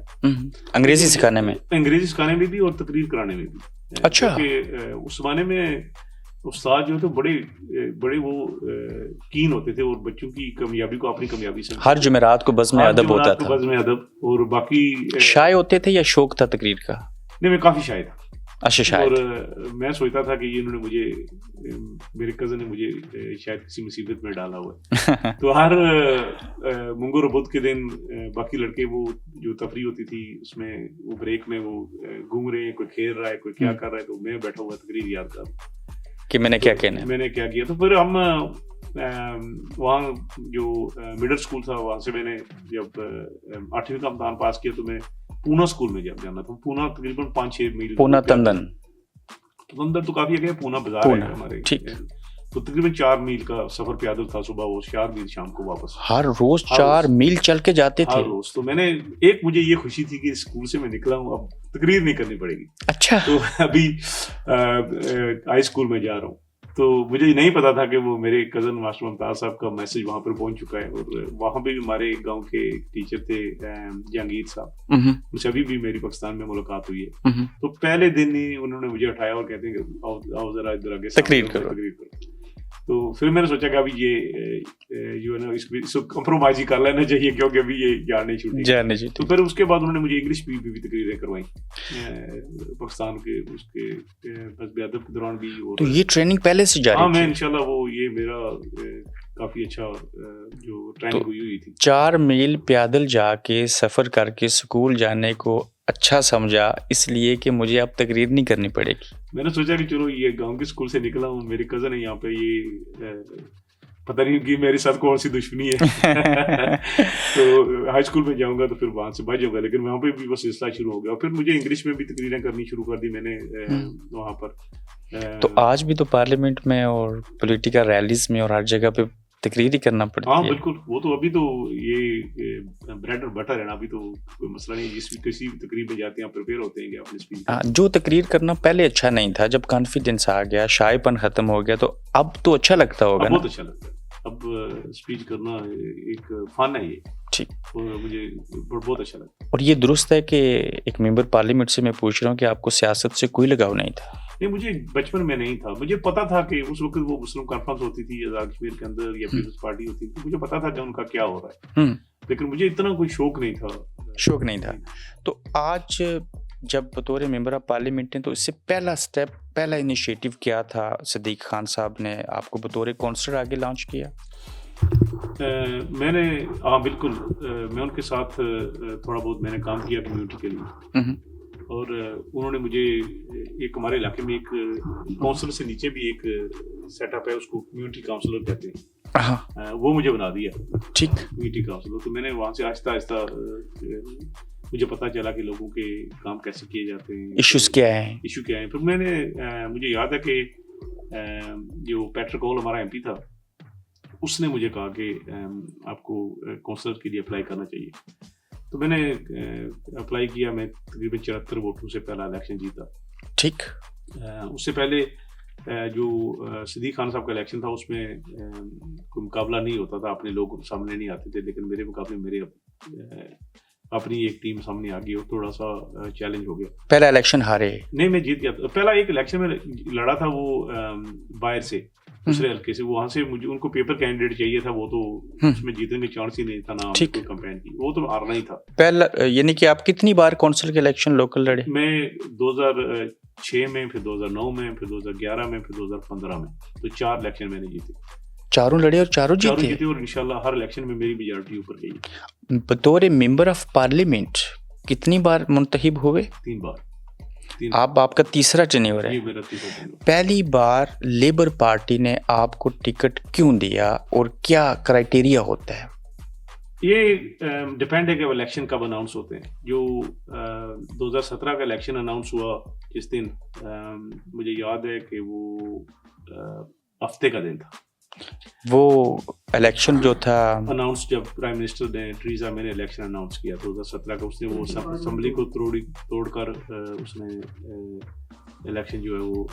انگریزی سکھانے میں بھی اور تقریر کرانے میں بھی. اچھا، اس زمانے میں استاد جو تھے بڑے وہ کین ہوتے تھے، اور بچوں کی کامیابی کو اپنی کامیابی سے، ہر جمعرات کو بزم ادب ہوتا تھا. بزم ادب، اور باقی شائع ہوتے تھے یا شوق تھا تقریر کا؟ نہیں، میں کافی شائع تھا. اچھا، اور میں سوچتا تھا کہ انہوں نے مجھے، میرے کزن نے مجھے شاید کسی مصیبت میں ڈالا ہوا ہے. تو ہر منگل اور بدھ کے دن باقی لڑکے وہ جو تفریح ہوتی تھی اس میں، وہ بریک میں وہ گھوم رہے ہیں، کوئی کھیل رہا ہے، کوئی کیا کر رہا ہے، تو میں بیٹھا ہوا تقریر یاد کر رہا کہ میں نے کیا کہنا ہے، میں نے کیا کیا. تو پھر ہم وہاں جو مڈل اسکول تھا، وہاں سے میں نے جب 8ویں کا امتحان پاس کیا تو میں پونا اسکول میں جب جانا تھا. پونا تقریباً 5-6 میل، پونا تندن تو کافی ہے، پونا بازار ہے ہمارے، تو تقریباً 4 میل کا سفر پیادل تھا. صبح وہ 4 میل، شام کو واپس. ہر روز 4 میل چل کے جاتے تھے؟ ہر روز. تو میں نے مجھے یہ خوشی تھی کہ اسکول سے میں نکلا ہوں، اب تقریر نہیں کرنی پڑے گی. اچھا. تو ابھی ہائی اسکول میں جا رہا ہوں. تو مجھے نہیں پتا تھا کہ وہ میرے کزن ماسٹر ممتاز صاحب کا میسج وہاں پر پہنچ چکا ہے, اور وہاں پہ بھی ہمارے گاؤں کے ٹیچر تھے جہانگیر صاحب, ان سے ابھی بھی میری پاکستان میں ملاقات ہوئی ہے. تو پہلے دن ہی انہوں نے مجھے اٹھایا اور کہتے ہیں کہ آؤ ذرا ادھر آگے تقریر کرو. تو پھر میں نے سوچا کہ ابھی یہ جو ہے نا اس کو کمپرومائز ہی کر لینا چاہیے, کیونکہ ابھی یہ جاننے چھوٹی. تو پھر اس کے بعد انہوں نے مجھے انگلش بھی تقریریں کروائیں پاکستان کے اس کے حزب ادب کے دوران بھی. تو یہ ٹریننگ پہلے سے جاری؟ ہاں, میں انشاءاللہ وہ یہ میرا کافی اچھا جو ٹریننگ ہوئی تھی. 4 میل پیدل جا کے سفر کر کے اسکول جانے کو اچھا سمجھا اس لیے کہ مجھے اب تقریر نہیں کرنی پڑے گی. میں نے سوچا کہ چلو یہ گاؤں کے اسکول سے نکلا ہوں, میری کزن ہے یہاں پہ, یہ پتہ نہیں کہ میرے ساتھ کون سی دشمنی ہے. تو ہائی اسکول میں جاؤں گا تو پھر وہاں سے بچ جاؤں گا, لیکن وہاں پہ بھی وہ سلسلہ شروع ہو گیا. پھر مجھے انگلش میں بھی تقریریں کرنی شروع کر دی میں نے وہاں پر. تو آج بھی تو پارلیمنٹ میں اور پولیٹیکل ریلیز میں اور ہر جگہ پہ تقریر ہی کرنا پڑتی ہے. ہاں بالکل, وہ تو ابھی تو یہ بریڈ اور بٹر ہے نا, ابھی تو کوئی مسئلہ نہیں. جس بھی کسی بھی تقریب میں جاتے ہیں پریپیئر ہوتے ہیں کہ اپنے اسپیچ. جو تقریر کرنا پہلے اچھا نہیں تھا, جب کانفیڈنس آ گیا, شائع پن ختم ہو گیا, تو اب تو اچھا لگتا ہوگا. بہت اچھا لگتا ہے اب اسپیچ کرنا, ایک فن ہے یہ. ٹھیک, مجھے بہت اچھا لگتا ہے. اور یہ درست ہے کہ ایک ممبر پارلیمنٹ سے میں پوچھ رہا ہوں کہ آپ کو سیاست سے کوئی لگاؤ نہیں تھا؟ نہیں, مجھے بچپن میں نہیں تھا. مجھے پتا تھا کہ اس وقت وہ مسلم کانفرنس ہوتی تھی آزاد کشمیر کے اندر یا پیپلز پارٹی ہوتی تھی, مجھے پتا تھا کہ ان کا کیا ہو رہا ہے, لیکن مجھے اتنا کوئی شوق نہیں تھا. تو آج جب بطور ممبر آف پارلیمنٹ ہیں تو اس سے پہلا انیشیٹو کیا تھا؟ صدیق خان صاحب نے آپ کو بطور کونسلر آگے لانچ کیا. میں نے ہاں بالکل, میں ان کے ساتھ تھوڑا بہت میں نے کام کیا کمیونٹی کے لیے, اور انہوں نے مجھے ایک ہمارے علاقے میں ایک کونسلر سے نیچے بھی ایک سیٹ اپ ہے, اس کو کمیونٹی کاؤنسلر کہتے ہیں, وہ مجھے بنا دیا. ٹھیک, کمیونٹی کاؤنسلر. تو میں نے وہاں سے آہستہ آہستہ مجھے پتا چلا کہ لوگوں کے کام کیسے کیے جاتے ہیں, ایشوز کیا ہیں. پھر میں نے مجھے یاد ہے کہ جو پیٹر کول ہمارا ایم پی تھا, اس نے مجھے کہا کہ آپ کو کونسلر کے لیے اپلائی کرنا چاہیے. تو میں نے اپلائی کیا. میں تقریباً 74 ووٹوں سے پہلا الیکشن جیتا. ٹھیک, اس سے پہلے جو صدیق خان صاحب کا الیکشن تھا اس میں کوئی مقابلہ نہیں ہوتا تھا, اپنے لوگ سامنے نہیں آتے تھے, لیکن میرے مقابلے میرے اپنی ایک ٹیم سامنے آ گئی اور تھوڑا سا چیلنج ہو گیا. پہلا الیکشن ہارے؟ نہیں, میں جیت گیا. پہلا ایک الیکشن میں لڑا تھا وہ باہر سے, دوسرے حلقے سے. وہاں سے مجھے ان کو پیپر کینڈیڈیٹ چاہیے تھا, وہ تو اس میں جیتنے کا چانس ہی نہیں تھا, نہ کوئی کمپین کی, وہ تو ہارنا ہی تھا. پہلا یعنی کہ آپ کتنی بار کونسل کے الیکشن لوکل لڑے؟ میں 2006 میں, پھر 2009 میں, پھر 2011 میں, پھر 2015 میں. تو 4 الیکشن میں نے جیتے. چاروں لڑے اور چاروں جیتے, اور انشاءاللہ ہر الیکشن میں میری میجارٹی اوپر گئی. بطور ممبر آف پارلیمنٹ کتنی بار منتخب ہوئے؟ 3 بار. آپ کا تیسرا ٹینیور ہے. پہلی بار لیبر پارٹی نے آپ کو ٹکٹ کیوں دیا اور کیا کرائیٹیریا ہوتا ہے؟ یہ ڈیپینڈ ہے کہ الیکشن کب اناؤنس ہوتے ہیں. جو 2017 کا الیکشن اناؤنس ہوا جس دن, مجھے یاد ہے کہ وہ ہفتے کا دن تھا. وہ الیکشن جو تھا اناؤنس جب پرائم منسٹر نے ٹریزا میں نے الیکشن اناؤنس کیا 2017 کا, اس نے وہ اسمبلی کو توڑ کر اس نے الیکشن جو ہے وہ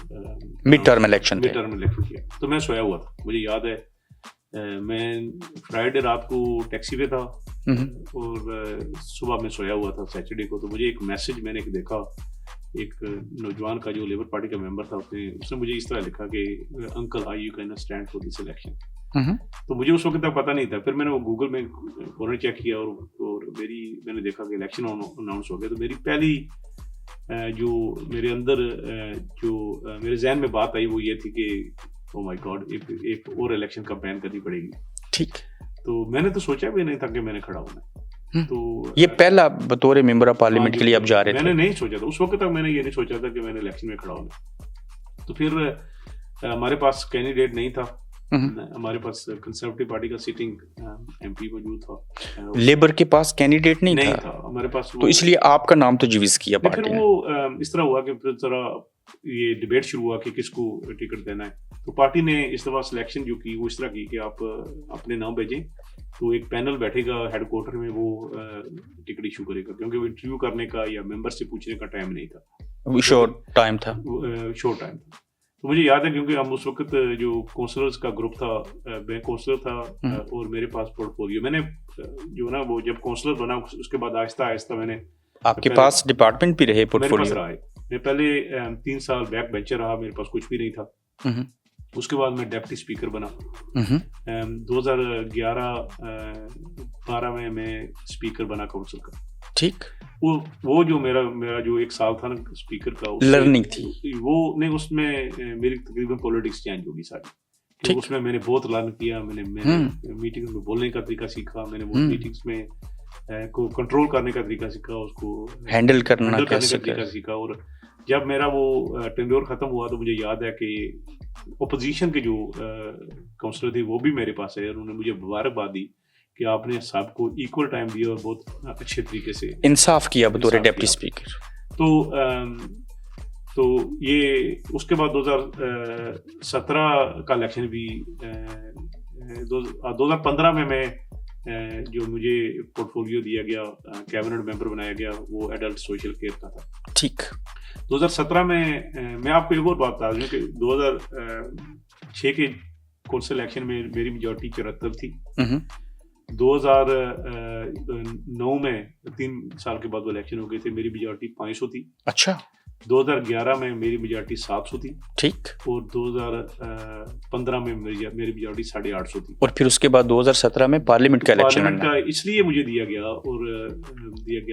مڈ ٹرم الیکشن کیا. تو میں سویا ہوا تھا, مجھے یاد ہے میں فرائیڈے رات کو ٹیکسی پہ تھا اور صبح میں سویا ہوا تھا سیٹرڈے کو. تو مجھے ایک میسج میں نے دیکھا, ایک نوجوان کا جو لیبر پارٹی کا ممبر تھا, اس نے مجھے اس طرح لکھا کہ uncle I you can stand for this election. تو مجھے اس وقت تک پتہ نہیں تھا. پھر میں نے وہ گوگل میں فوراً چیک کیا اور میں نے دیکھا کہ الیکشن اناؤنس ہو گیا. تو میری پہلی جو میرے اندر جو میرے ذہن میں بات آئی وہ یہ تھی کہ او مائی گاڈ, ایک اور الیکشن کمپین کرنی پڑے گی. ٹھیک, تو میں نے تو سوچا بھی نہیں تھا کہ میں نے کھڑا ہونا. تو یہ پہلا بطور ممبر آف پارلیمنٹ کے لیے آپ جا رہے تھے؟ میں نے نہیں سوچا تھا اس وقت تک, میں نے یہ نہیں سوچا تھا کہ میں نے الیکشن میں کھڑا ہونا. تو پھر ہمارے پاس کینڈیڈیٹ نہیں تھا, ہمارے پاس کنسرویٹو پارٹی کا سٹنگ ایم پی موجود تھا. لیبر کے پاس کینڈیڈیٹ نہیں تھا ہمارے پاس, تو اس لیے آپ کا نام تجویز کیا پارٹی نے. پھر وہ اس طرح ہوا کہ پھر ذرا یہ ڈبیٹ شروع ہوا کہ کس کو ٹکٹ دینا ہے. تو پارٹی نے اس دفعہ سلیکشن جو کی وہ اس طرح کی کہ آپ اپنے نام بھیجیں, تو ایک پینل بیٹھے گا ہیڈ کوارٹر میں, وہ ٹکٹ ایشو کرے گا, کیونکہ وہ انٹرویو کرنے کا یا ممبر سے پوچھنے کا ٹائم نہیں تھا, شورٹ ٹائم تھا. تو مجھے یاد ہے کیونکہ ہم اس وقت جو کونسلرز کا گروپ تھا، میں کونسلر تھا اور میرے پاس پورٹ فولیو، میں نے جو نا وہ جب کونسلر بنا اس کے بعد آہستہ آہستہ میں نے، آپ کے پاس ڈپارٹمنٹ بھی رہے پورٹ میرے پاس فولیو؟ رہا ہے، میں پہلے 3 سال بیک بینچر رہا، میرے پاس کچھ بھی نہیں تھا، اس کے بعد میں ڈیپٹی اسپیکر بنا، 2011-12 میں اسپیکر بنا کونسل کا. ٹھیک. وہ جو میرا جو 1 سال تھا نا اسپیکر کا، لرننگ تھی وہ نہیں، اس میں میری تقریباً پولیٹکس چینج ہوگی ساری. اس میں نے بہت لرن کیا، میں نے میٹنگز میں بولنے کا طریقہ سیکھا، میں نے وہ میٹنگز میں کو کنٹرول کرنے کا طریقہ سیکھا، اس کو ہینڈل کرنے کا طریقہ سیکھا. اور جب میرا وہ ٹینیور ختم ہوا تو مجھے یاد ہے کہ اپوزیشن کے جو کونسلر تھے وہ بھی میرے پاس ہے، انہوں نے مجھے مبارکباد دی کہ آپ نے سب کو ایکول ٹائم دیا اور بہت اچھے طریقے سے انصاف کیا بطور ڈیپٹی اسپیکر. تو یہ اس کے بعد 2017 کا الیکشن بھی، 2015 میں جو مجھے پورٹ فولیو دیا گیا، کیبنٹ ممبر بنایا گیا، وہ ایڈلٹ سوشل کیئر کا تھا. ٹھیک. 2017 میں آپ کو ایک اور بات بتا دوں کہ 2006 کے کونسل الیکشن میں میری میجورٹی 74 تھی. 2009 میں 3 سال کے بعد وہ الیکشن ہو گئے تھے، میری میجورٹی 500 تھی. اچھا. 2011 میں میری میجورٹی 700 تھی. ٹھیک. اور 2015 میں میری میجورٹی 850 تھی. اور پھر اس کے بعد 2017 میں پارلیمنٹ کا الیکشن کا اس لیے مجھے دیا گیا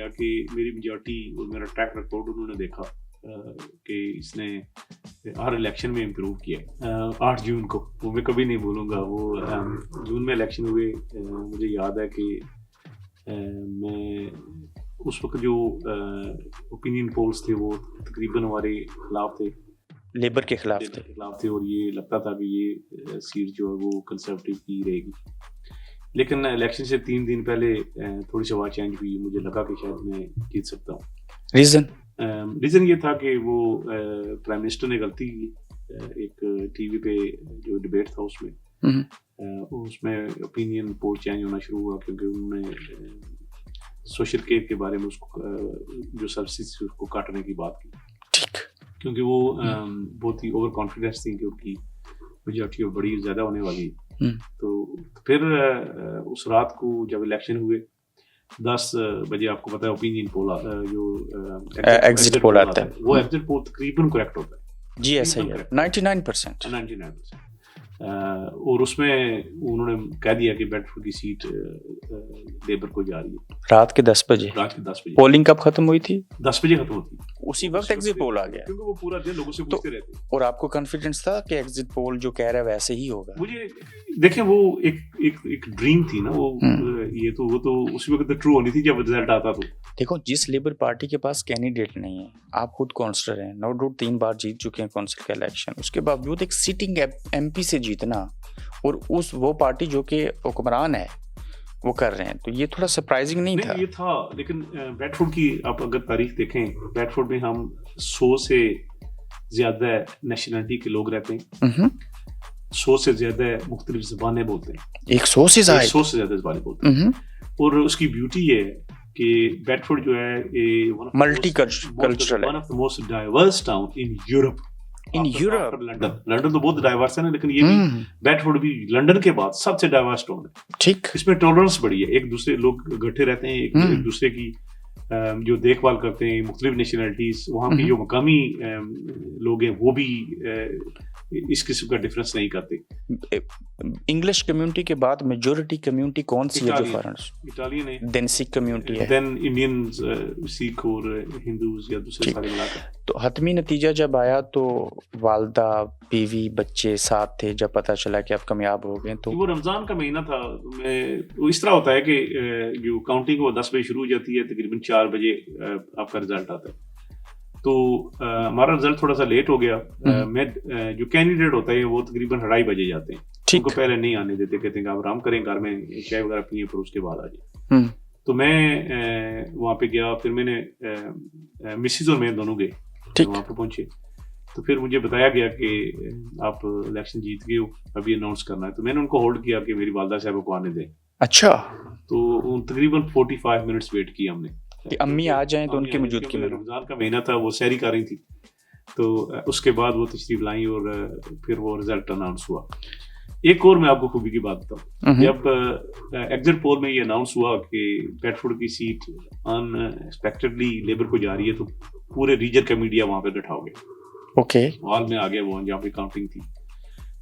کہ میری میجورٹی اور میرا ٹریک ریکارڈ انہوں نے دیکھا کہ اس نے ہر الیکشن میں امپروو کیا. 8 جون کو وہ میں کبھی نہیں بھولوں گا، وہ جون میں الیکشن ہوئے. مجھے یاد ہے کہ میں اس وقت جو اوپینین پولز تھے وہ تقریباً ہمارے خلاف تھے، لیبر کے خلاف تھے، اور یہ لگتا تھا کہ یہ سیٹ جو ہے وہ کنسرویٹو کی رہے گی. لیکن الیکشن سے 3 دن پہلے تھوڑی سی ہوا چینج ہوئی، مجھے لگا کہ شاید میں جیت سکتا ہوں. ریزن یہ تھا کہ وہ پرائم منسٹر نے غلطی کی. ایک ٹی وی پہ جو ڈبیٹ تھا اس میں اوپینین پول چینج ہونا شروع ہوا، کیونکہ انہوں نے سوشل کیئر کے بارے میں اس کو جو سروسز اس کو کاٹنے کی بات کی. ٹھیک. کیونکہ وہ بہت ہی اوور کانفیڈنس تھی کہ ان کی میجورٹی بڑی زیادہ ہونے والی. تو پھر اس رات کو جب الیکشن ہوئے 10 بجے، آپ کو پتا ہے اوپینین پول جو ایگزٹ پول آتا ہے، وہ ایگزٹ پول تقریباً کریکٹ ہوتا ہے. جی ایسا ہی ہے، 99%. اور اس میں انہوں نے کہہ دیا کہ بیڈ فورڈ کی سیٹ لیبر کو جا رہی ہے. رات کے 10 بجے پولنگ کب ختم ہوئی تھی؟ 10 بجے ختم ہوتی. اسی وقت ایگزٹ پول آ گیا، کیونکہ وہ پورا دن لوگوں سے پوچھتے رہتے. اور آپ کو کانفیڈنس تھا کہ ایگزٹ پول جو کہہ رہا ہے ویسے ہی ہوگا؟ مجھے دیکھیں وہ ایک ڈریم تھی نا، وہ یہ تو وہ تو اسی وقت ٹرو ہونی تھی جب رزلٹ آتا. تو دیکھو، جس لیبر پارٹی کے پاس کینڈیڈیٹ نہیں ہے، آپ خود کونسلر ہیں، نو ڈاؤٹ 3 بار جیت چکے ہیں کونسل کا الیکشن، اس کے باوجود ایک سٹنگ ایم پی سے جیتنا، اور وہ پارٹی جو کہ حکمران ہے وہ کر رہے ہیں، تو یہ تھوڑا سرپرائزنگ نہیں تھا؟ یہ تھا. لیکن بیڈ فورڈ کی آپ اگر تاریخ دیکھیں، بیڈ فورڈ میں ہم 100 سے زیادہ نیشنلٹی کے لوگ رہتے ہیں، 100 سے زیادہ مختلف زبانیں بولتے ہیں. 100 سے زیادہ زبانیں بولتے ہیں. اور اس کی بیوٹی یہ ہے کہ بیڈ فورڈ جو ہے ملٹی کلچرل ہے، one of the most diverse town in Europe. London تو بہت ڈائیورس ہے نا، لیکن یہ بھی بیڈ فورڈ بھی لنڈن کے بعد سب سے ڈائیورس ٹاؤن ہے. ٹھیک. اس میں ٹالرنس بڑی ہے، ایک دوسرے لوگ اکٹھے رہتے ہیں، ایک دوسرے کی جو دیکھ بھال کرتے ہیں. مختلف نیشنلٹیز وہاں کی جو مقامی لوگ ہیں وہ بھی اس قسم کا ڈفرینس نہیں کرتے. انگلش کمیونٹی کے بعد میجورٹی کمیونٹی کون سی ہے جو فارنس؟ اٹالین ہے، دین سکھ کمیونٹی ہے، دین انڈینز، سکھ اور ہندوز یا دوسرے سارے ملا کر. تو حتمی نتیجہ جب آیا تو والدہ، بیوی، بچے ساتھ تھے جب پتہ چلا کہ آپ کامیاب ہو گئے؟ تو وہ رمضان کا مہینہ تھا. اس طرح ہوتا ہے کہ جو کاؤنٹنگ وہ 10 بجے شروع ہو جاتی ہے، تقریباً 4 بجے آپ کا رزلٹ آتا ہے. تو ہمارا رزلٹ تھوڑا سا لیٹ ہو گیا. میں جو کینڈیڈیٹ ہوتا ہے وہ تقریباً 2:30 بجے جاتے ہیں، ان کو پہلے نہیں آنے دیتے، کہتے ہیں کہ آپ آرام کریں گھر میں، چائے وغیرہ پیئیں پھر اس کے بعد آ جائیں. تو میں وہاں پہ گیا، پھر میں نے مسز اور میں دونوں گئے، وہاں پہ پہنچے تو پھر مجھے بتایا گیا کہ آپ الیکشن جیت گئے ہو، ابھی اناؤنس کرنا ہے. تو میں نے ان کو ہولڈ کیا کہ میری والدہ صاحب کو آنے دیں. اچھا. تو تقریباً 45 منٹس ویٹ کیا ہم نے کہ امی آ جائیں تو ان کی موجودگی میں. رمضان کا مہینہ تھا، وہ سحری کر رہی تھی. تو اس کے بعد وہ تشریف لائیں اور پھر وہ رزلٹ اناؤنس ہوا. ایک اور میں آپ کو خوبی کی بات بتاؤں, جب ایگزٹ پول میں یہ اناؤنس ہوا کہ بیڈفورڈ کی سیٹ ان ایکسپیکٹڈلی لیبر کو جا رہی ہے, تو پورے ریجن کا میڈیا وہاں پہ اکٹھا ہو گیا, اوکے, ہال میں آ گیا وہ جہاں پہ کاؤنٹنگ تھی.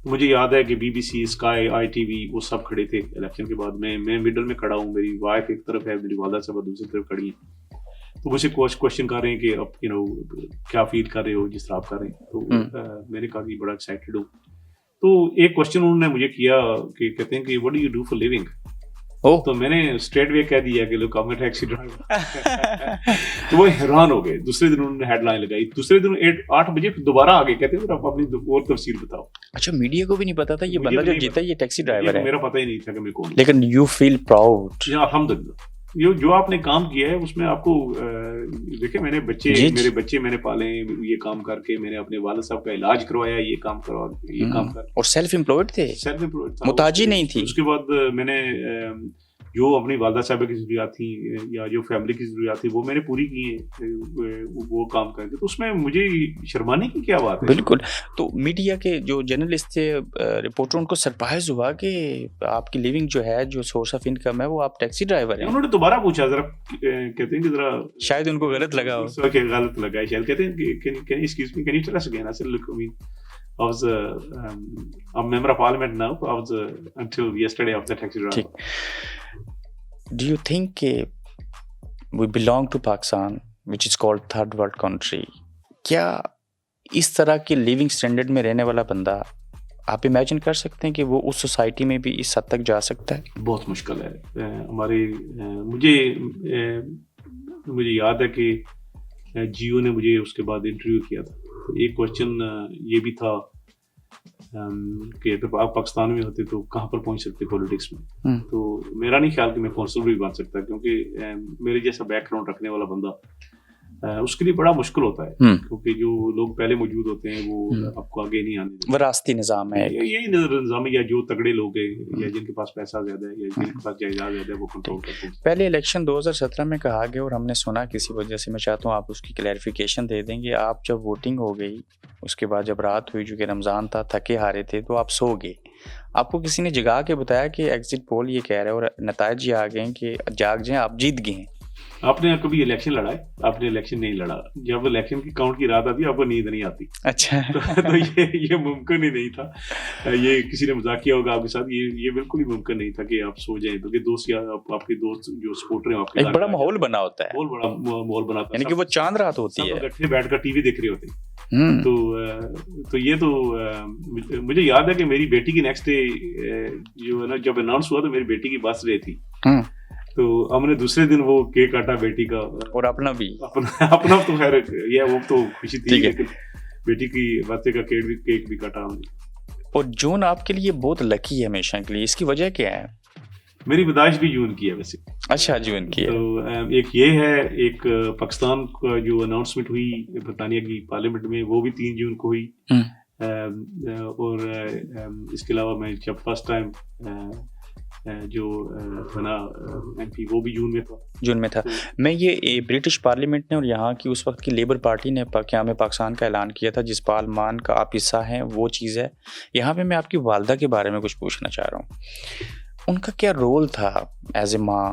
مجھے یاد ہے کہ B B C, Sky, I T V, وہ سب کھڑے تھے الیکشن کے بعد. میں مڈل میں کھڑا ہوں, میری وائف ایک طرف ہے, میری والدہ صاحب دوسری طرف کھڑی ہیں. تو مجھ سے کوشچن کر رہے ہیں کہ اب کیا فیل کر رہے ہو جس طرح آپ کر رہے ہیں. تو میں نے کہا کہ بڑا ایکسائٹیڈ ہوں. تو ایک کوشچن انہوں نے مجھے کیا کہ کہتے ہیں کہ what do you do for living. تو میں نے اسٹریٹ وے کہہ دیا کہ look I am a taxi driver. تو وہ حیران ہو گئے. دوسرے دن انہوں نے ہیڈ لائن لگائی. دوسرے دن 8 بجے دوبارہ آ گئے, کہتے ہیں آپ اپنی اور تفصیل بتاؤ. اچھا, میڈیا کو بھی نہیں پتا تھا یہ بندہ جو جیتا یہ ٹیکسی ڈرائیور ہے؟ میرا پتہ ہی نہیں تھا کہ میں کون. لیکن یو فیل پراؤڈ؟ الحمدللہ, جو آپ نے کام کیا ہے اس میں آپ کو دیکھیں, میں نے میرے بچے میں نے پالے, یہ کام کر کے میں نے اپنے والد صاحب کا علاج کروایا, یہ کام کر. اور سیلف امپلائڈ تھے, محتاجی نہیں تھی. اس کے بعد میں نے جو اپنی والدہ صاحبہ کی ضروریات تھیں یا جو فیملی کی ضروریات تھی وہ میں نے پوری کی ہیں, وہ کام کر کے. تو اس میں مجھے شرمانے کی کیا بات ہے. بالکل. تو میڈیا کے جو جرنلسٹ تھے, رپورٹر, ان کو سرپرائز ہوا کہ آپ کی لیونگ جو ہے, جو سورس آف انکم ہے, وہ آپ ٹیکسی ڈرائیور ہیں. انہوں نے دوبارہ پوچھا, ذرا کہتے ہیں کہ ذرا شاید ان کو غلط لگا ہو. غلط لگا ہے شاید. کہتے ہیں کہ excuse me, can you tell us again. I said, look, I mean, I was a member of parliament now. I was until yesterday of the taxi driver. Do you think we belong to Pakistan, which is called third world country? کیا اس طرح کے لیونگ اسٹینڈرڈ میں رہنے والا بندہ, آپ امیجن کر سکتے ہیں کہ وہ اس سوسائٹی میں بھی اس حد تک جا سکتا ہے؟ بہت مشکل ہے. ہمارے مجھے یاد ہے کہ جیو نے مجھے اس کے بعد انٹرویو کیا تھا. ایک کوشچن یہ بھی تھا کہ اگر آپ پاکستان میں ہوتے تو کہاں پر پہنچ سکتے پولیٹکس میں. تو میرا نہیں خیال کہ میں کونسل بھی بن سکتا, کیونکہ میرے جیسا بیک گراؤنڈ رکھنے والا بندہ اس کے لیے بڑا مشکل ہوتا ہے, کیونکہ جو لوگ پہلے موجود ہوتے ہیں وہ آپ کو آگے نہیں آنے دیتے. وراثتی نظام ہے, یہی نظام ہے, یا جو تگڑے لوگ ہیں یا جن کے پاس پیسہ زیادہ ہے یا جن کے پاس جائیداد زیادہ ہے وہ کنٹرول کرتے ہیں. پہلے الیکشن 2017 میں کہا گیا اور ہم نے سنا کسی وجہ سے, میں چاہتا ہوں آپ اس کی کلیریفیکیشن دے دیں گے. آپ جب ووٹنگ ہو گئی, اس کے بعد جب رات ہوئی, جو کہ رمضان تھا, تھکے ہارے تھے, تو آپ سو گئے. آپ کو کسی نے جگا کے بتایا کہ ایگزٹ پول یہ کہہ رہے ہیں اور نتائج یہ آ گئے ہیں کہ جاگ جائیں, آپ جیت گئے ہیں. آپ نے کبھی الیکشن لڑا ہے؟ آپ نے الیکشن نہیں لڑا. جب الیکشن کی کاؤنٹ کی رات آتی آپ کو نیند نہیں آتی. اچھا. تو یہ ممکن ہی نہیں تھا. یہ کسی نے مذاق کیا ہوگا آپ کے ساتھ, یہ بالکل ہی ممکن نہیں تھا کہ آپ سو جائیں, کیونکہ دوست یا آپ کے دوست جو سپورٹر ہیں آپ کے, ایک بڑا ماحول بنا ہوتا ہے, بہت بڑا ماحول بنا ہوتا ہے, یعنی کہ وہ چاند رات ہوتی ہے, اکٹھے بیٹھ کر ٹی وی دیکھ رہے ہوتے ہیں. تو یہ تو مجھے یاد ہے کہ میری بیٹی کی نیکسٹ ڈے جو ہے نا, جب اناؤنس ہوا تو میری بیٹی کی برتھ ڈے تھی. تو ہم نے دوسرے دن وہ کیک کاٹا بیٹی کا, اور اپنا بھی اپنا تو خیر یہ وہ تو خوشی تھی, لیکن بیٹی کی برتھ ڈے کا کیک بھی کاٹا ہم نے. اور جون آپ کے لیے بہت لکی ہے ہمیشہ کے لیے, اس کی وجہ کیا ہے؟ میری پیدائش بھی جون کی ہے ویسے. اچھا, جون کی ہے. تو ایک یہ ہے, ایک پاکستان کا جو اناؤنسمنٹ ہوئی برطانیہ کی پارلیمنٹ میں وہ بھی 3 جون کو ہوئی. اور اس کے علاوہ میں جب فرسٹ ٹائم جو بنا ایم پی وہ بھی جون میں تھا. میں یہ برٹش پارلیمنٹ نے اور یہاں کی اس وقت کی لیبر پارٹی نے قیام پاکستان کا اعلان کیا تھا, جس پارلیمان کا آپ حصہ ہیں, وہ چیز ہے. یہاں پہ میں آپ کی والدہ کے بارے میں کچھ پوچھنا چاہ رہا ہوں. ان کا کیا رول تھا ایز اے ماں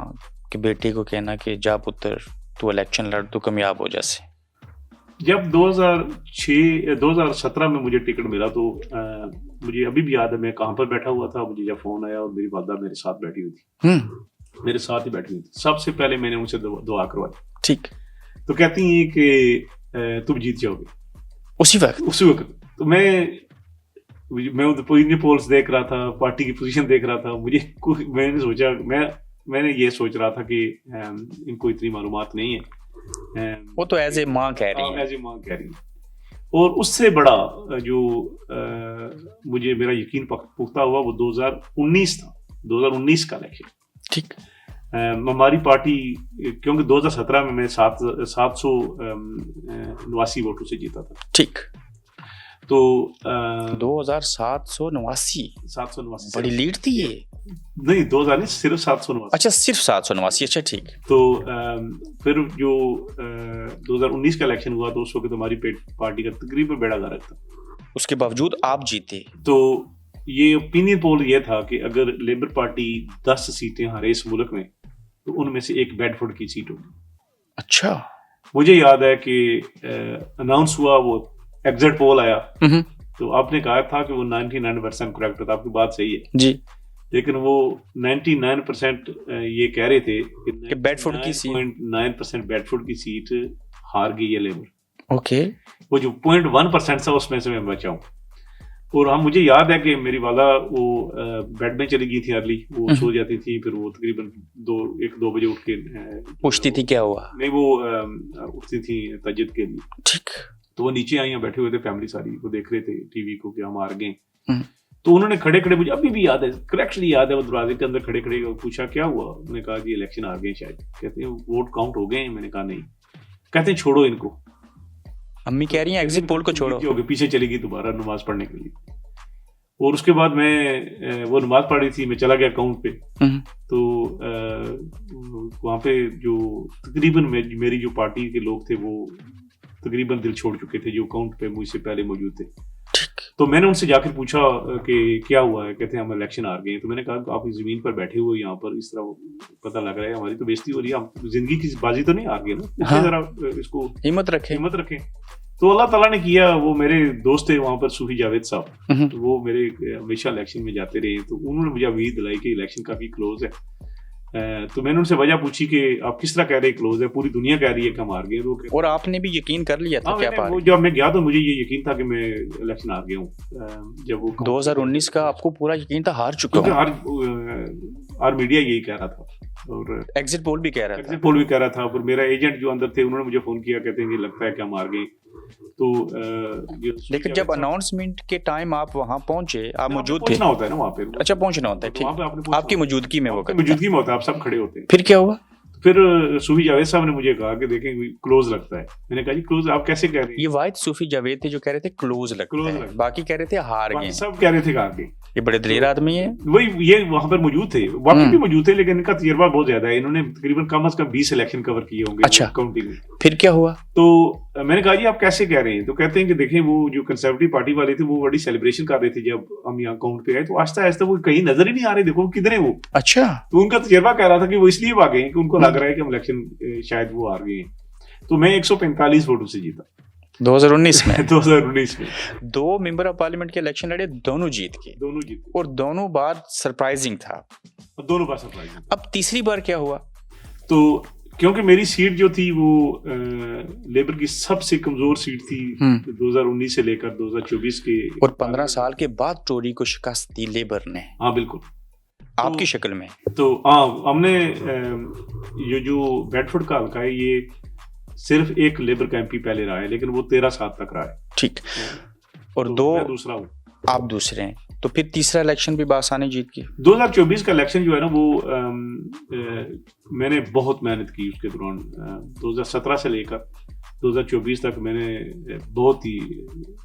کہ بیٹے کو کہنا کہ جا پتر تو الیکشن لڑ, تو کامیاب ہو جیسے؟ جب 2017 میں مجھے ٹکٹ ملا تو مجھے ابھی بھی یاد ہے میں کہاں پر بیٹھا ہوا تھا. مجھے جب فون آیا اور میری والدہ میرے ساتھ بیٹھی ہوئی تھی, میرے ساتھ ہی بیٹھی ہوئی تھی. سب سے پہلے میں نے ان سے دعا کروائی. ٹھیک. تو کہتی ہیں کہ تم جیت جاؤ گے اسی وقت. تو میں پولس دیکھ رہا تھا, پارٹی کی پوزیشن دیکھ رہا تھا. میں نے سوچا, میں نے یہ سوچ رہا تھا کہ ان کو اتنی معلومات نہیں ہے, وہ تو ایز اے ماں کہہ رہی ہیں. اور اس سے بڑا جو مجھے میرا یقین پختہ ہوا وہ 2019 تھا, 2019 کا الیکشن. ٹھیک. ہماری پارٹی, کیونکہ 2017 میں 789 ووٹوں سے جیتا تھا. ٹھیک. تو 2789 بڑی لیڈ تھی یہ. نہیں 2000 نہیں, صرف 789. اچھا صرف 789. اچھا ٹھیک. تو پھر جو 2019 کا الیکشن ہوا تو اس وقت ہماری پارٹی کا تقریباً بیڑا غرق تھا. اس کے باوجود آپ جیتے. تو یہ اوپینین پول یہ تھا کہ اگر لیبر پارٹی 10 سیٹیں ہارے اس ملک میں تو ان میں سے ایک بیڈ فورڈ کی سیٹ ہوگی. اچھا. مجھے یاد ہے کہ اناؤنس ہوا, وہ ایگزٹ پول آیا, تو آپ نے کہا تھا کہ وہ 99% کریکٹ ہوتا. آپ کی بات صحیح ہے جی, لیکن وہ 99% یہ کہہ رہے تھے کہ بیڈ فورڈ کی سیٹ 9% بیڈ فورڈ کی سیٹ ہار گئی ہے لیبر. اوکے. وہ جو 0.1% تھا اس میں سے میں بچا ہوں. اور ہم مجھے یاد ہے کہ میری والدہ وہ بیڈ میں چلی گئی تھی ارلی, وہ سو جاتی تھی, پھر وہ تقریباً 1-2 بجے اٹھ کے پوچھتی تھی کیا ہوا. نہیں وہ اٹھتی تھی تہجد کے لیے. ٹھیک. تو وہ نیچے آئی, بیٹھے ہوئے تھے فیملی ساری, وہ دیکھ رہے تھے ٹی وی کو کہ ہم ہار گئے. تو انہوں نے کھڑے کھڑے, مجھے ابھی بھی یاد ہے, کریکٹلی یاد ہے, وہ دروازے کے اندر کھڑے کھڑے پوچھا کیا ہوا. انہوں نے کہا کہ الیکشن ہار گئے شاید. کہتے ہیں ووٹ کاؤنٹ ہو گئے ہیں. میں نے کہا نہیں. کہتے ہیں چھوڑو ان کو. امی کہہ رہی ہیں ایگزٹ پول کو چھوڑو. پیچھے چلی گئی دوبارہ نماز پڑھنے کے لیے. اور اس کے بعد میں وہ نماز پڑھ رہی تھی, میں چلا گیا اکاؤنٹ پہ. تو وہاں پہ جو تقریباً میری جو پارٹی کے لوگ تھے وہ تقریباً دل چھوڑ چکے تھے جو اکاؤنٹ پہ مجھ سے پہلے موجود تھے. تو میں نے ان سے جا کے پوچھا کہ کیا ہوا ہے. کہتے ہیں ہم الیکشن ہار گئے ہیں. تو میں نے کہا آپ زمین پر بیٹھے ہوئے یہاں پر اس طرح پتہ لگ رہا ہے ہماری تو بےزتی ہو رہی ہے, ہم زندگی کی بازی تو نہیں ہار گئے نا, ذرا اس کو ہمت رکھیں. تو اللہ تعالیٰ نے کیا, وہ میرے دوست تھے وہاں پر صوفی جاوید صاحب, تو وہ میرے ہمیشہ الیکشن میں جاتے رہے. تو انہوں نے مجھے امید دلائی کہ الیکشن کافی کلوز ہے. تو میں نے ان سے وجہ پوچھی کہ آپ کس طرح کہہ رہے ہیں کلوز ہے, پوری دنیا کہہ رہی ہے کہ ہم ہار گئے. اور آپ نے بھی یقین کر لیا تھا کیا پا جب میں گیا تو مجھے یہ یقین تھا کہ میں الیکشن ہار گیا ہوں. جب وہ 2019 کا آپ کو پورا یقین تھا ہار چکا ہوں. ہر میڈیا یہی کہہ رہا تھا, اور ایگزٹ پول بھی کہہ رہا تھا. اور میرا ایجنٹ جو اندر تھے انہوں نے مجھے فون کیا, کہتے ہیں کہ لگتا ہے کہ ہم ہار گئے. تو لیکن جب اناؤنسمنٹ کے ٹائم آپ وہاں پہنچے, آپ موجود تھے. پہنچنا ہوتا ہے نا وہاں پہ. اچھا پہنچنا ہوتا ہے, ٹھیک. آپ کی موجودگی میں ہوتا ہے, آپ سب کھڑے ہوتے ہیں. پھر کیا ہوا؟ پھر صوفی جاوید صاحب نے مجھے کہا کہ دیکھیں کلوز لگتا ہے. میں نے کہا جی کلوز آپ کیسے کہہ رہے ہیں؟ یہ واحد صوفی جاوید تھے جو کہہ رہے تھے کلوز لگتا ہے, باقی کہہ رہے تھے ہار گئے. سب کہہ رہے تھے ہار گئے. یہ بڑے دلیر آدمی ہیں. وہی یہ وہاں پر موجود تھے, واقعی بھی موجود تھے, لیکن ان کا تجربہ بہت زیادہ ہے. انہوں نے تقریباً کم از کم 20 الیکشن کور کیے ہوں گے. اچھا, کاؤنٹنگ میں. پھر کیا ہوا؟ تو میں نے کہا جی آپ کیسے کہہ رہے ہیں؟ تو کہتے ہیں کہ دیکھیں وہ جو کنسرویٹو پارٹی والے تھے وہ بڑی سیلیبریشن کر رہے تھے جب ہم یہاں کاؤنٹ پہ آئے, تو آہستہ آہستہ وہ کہیں نظر ہی نہیں آ رہے, دیکھو کدھر ہیں وہ. اچھا. تو ان کا تجربہ کہہ رہا تھا کہ وہ اس لیے بھاگے ہیں کہ ان کو لگ رہا ہے کہ ہم الیکشن شاید وہ ہار گئے ہیں. تو میں 145 ووٹوں سے جیتا 2019 میں. 2019 میں 2 ممبر آف پارلیمنٹ کے الیکشن لڑے, دونوں جیت گئے. اور دونوں بار سرپرائزنگ تھا. اب تیسری بار کیا ہوا؟ تو کیونکہ میری سیٹ جو تھی وہ لیبر کی سب سے کمزور سیٹ تھی 2019 سے لے کر 2024 کے, اور 15 سال کے بعد ٹوری کو شکست دی لیبر نے. ہاں بالکل, آپ کی شکل میں. تو ہاں ہم نے یہ جو بیڈ فورڈ کا حلقہ ہے یہ صرف ایک لیبر کا ایم پی پہلے رہا ہے, لیکن وہ 13 سال تک رہا ہے. ٹھیک. اور دوسرا ہوں, آپ دوسرے ہیں. تو پھر تیسرا الیکشن بھی بآسانی جیت گئے. 2024 کا الیکشن جو ہے نا وہ میں نے بہت محنت کی اس کے دوران. 2017 سے لے کر 2024 تک میں نے بہت ہی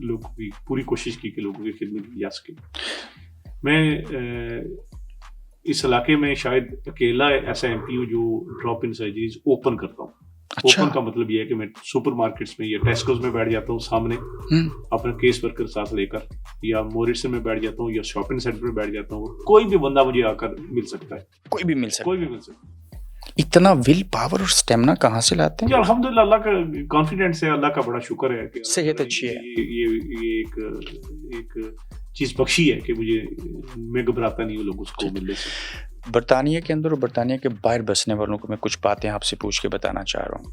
لوگوں کی پوری کوشش کی کہ لوگوں کی خدمت کی جا سکے. میں اس علاقے میں شاید اکیلا ایسا ایم پی ہوں جو ڈراپ ان سرجریز اوپن کرتا ہوں. اوپن کا مطلب یہ ہے کہ میں سپر مارکیٹس میں یا ٹیسکوز میں بیٹھ جاتا ہوں سامنے اپنا کیس ورکر ساتھ لے کر, یا موریٹسن میں بیٹھ جاتا ہوں, یا شاپنگ سینٹر میں بیٹھ جاتا ہوں. کوئی بھی بندہ مجھے آ کر مل سکتا ہے, کوئی بھی مل سکتا ہے. اتنا ول پاور اور اسٹیمنا کہاں سے لاتے ہیں؟ الحمدللہ اللہ کا کانفیڈنس ہے, اللہ کا بڑا شکر ہے کہ صحت اچھی ہے. یہ ایک چیز بخشی ہے کہ میں گھبراتا نہیں ہوں لوگوں کو ملنے سے. برطانیہ کے اندر اور برطانیہ کے باہر بسنے والوں کو میں کچھ باتیں آپ سے پوچھ کے بتانا چاہ رہا ہوں.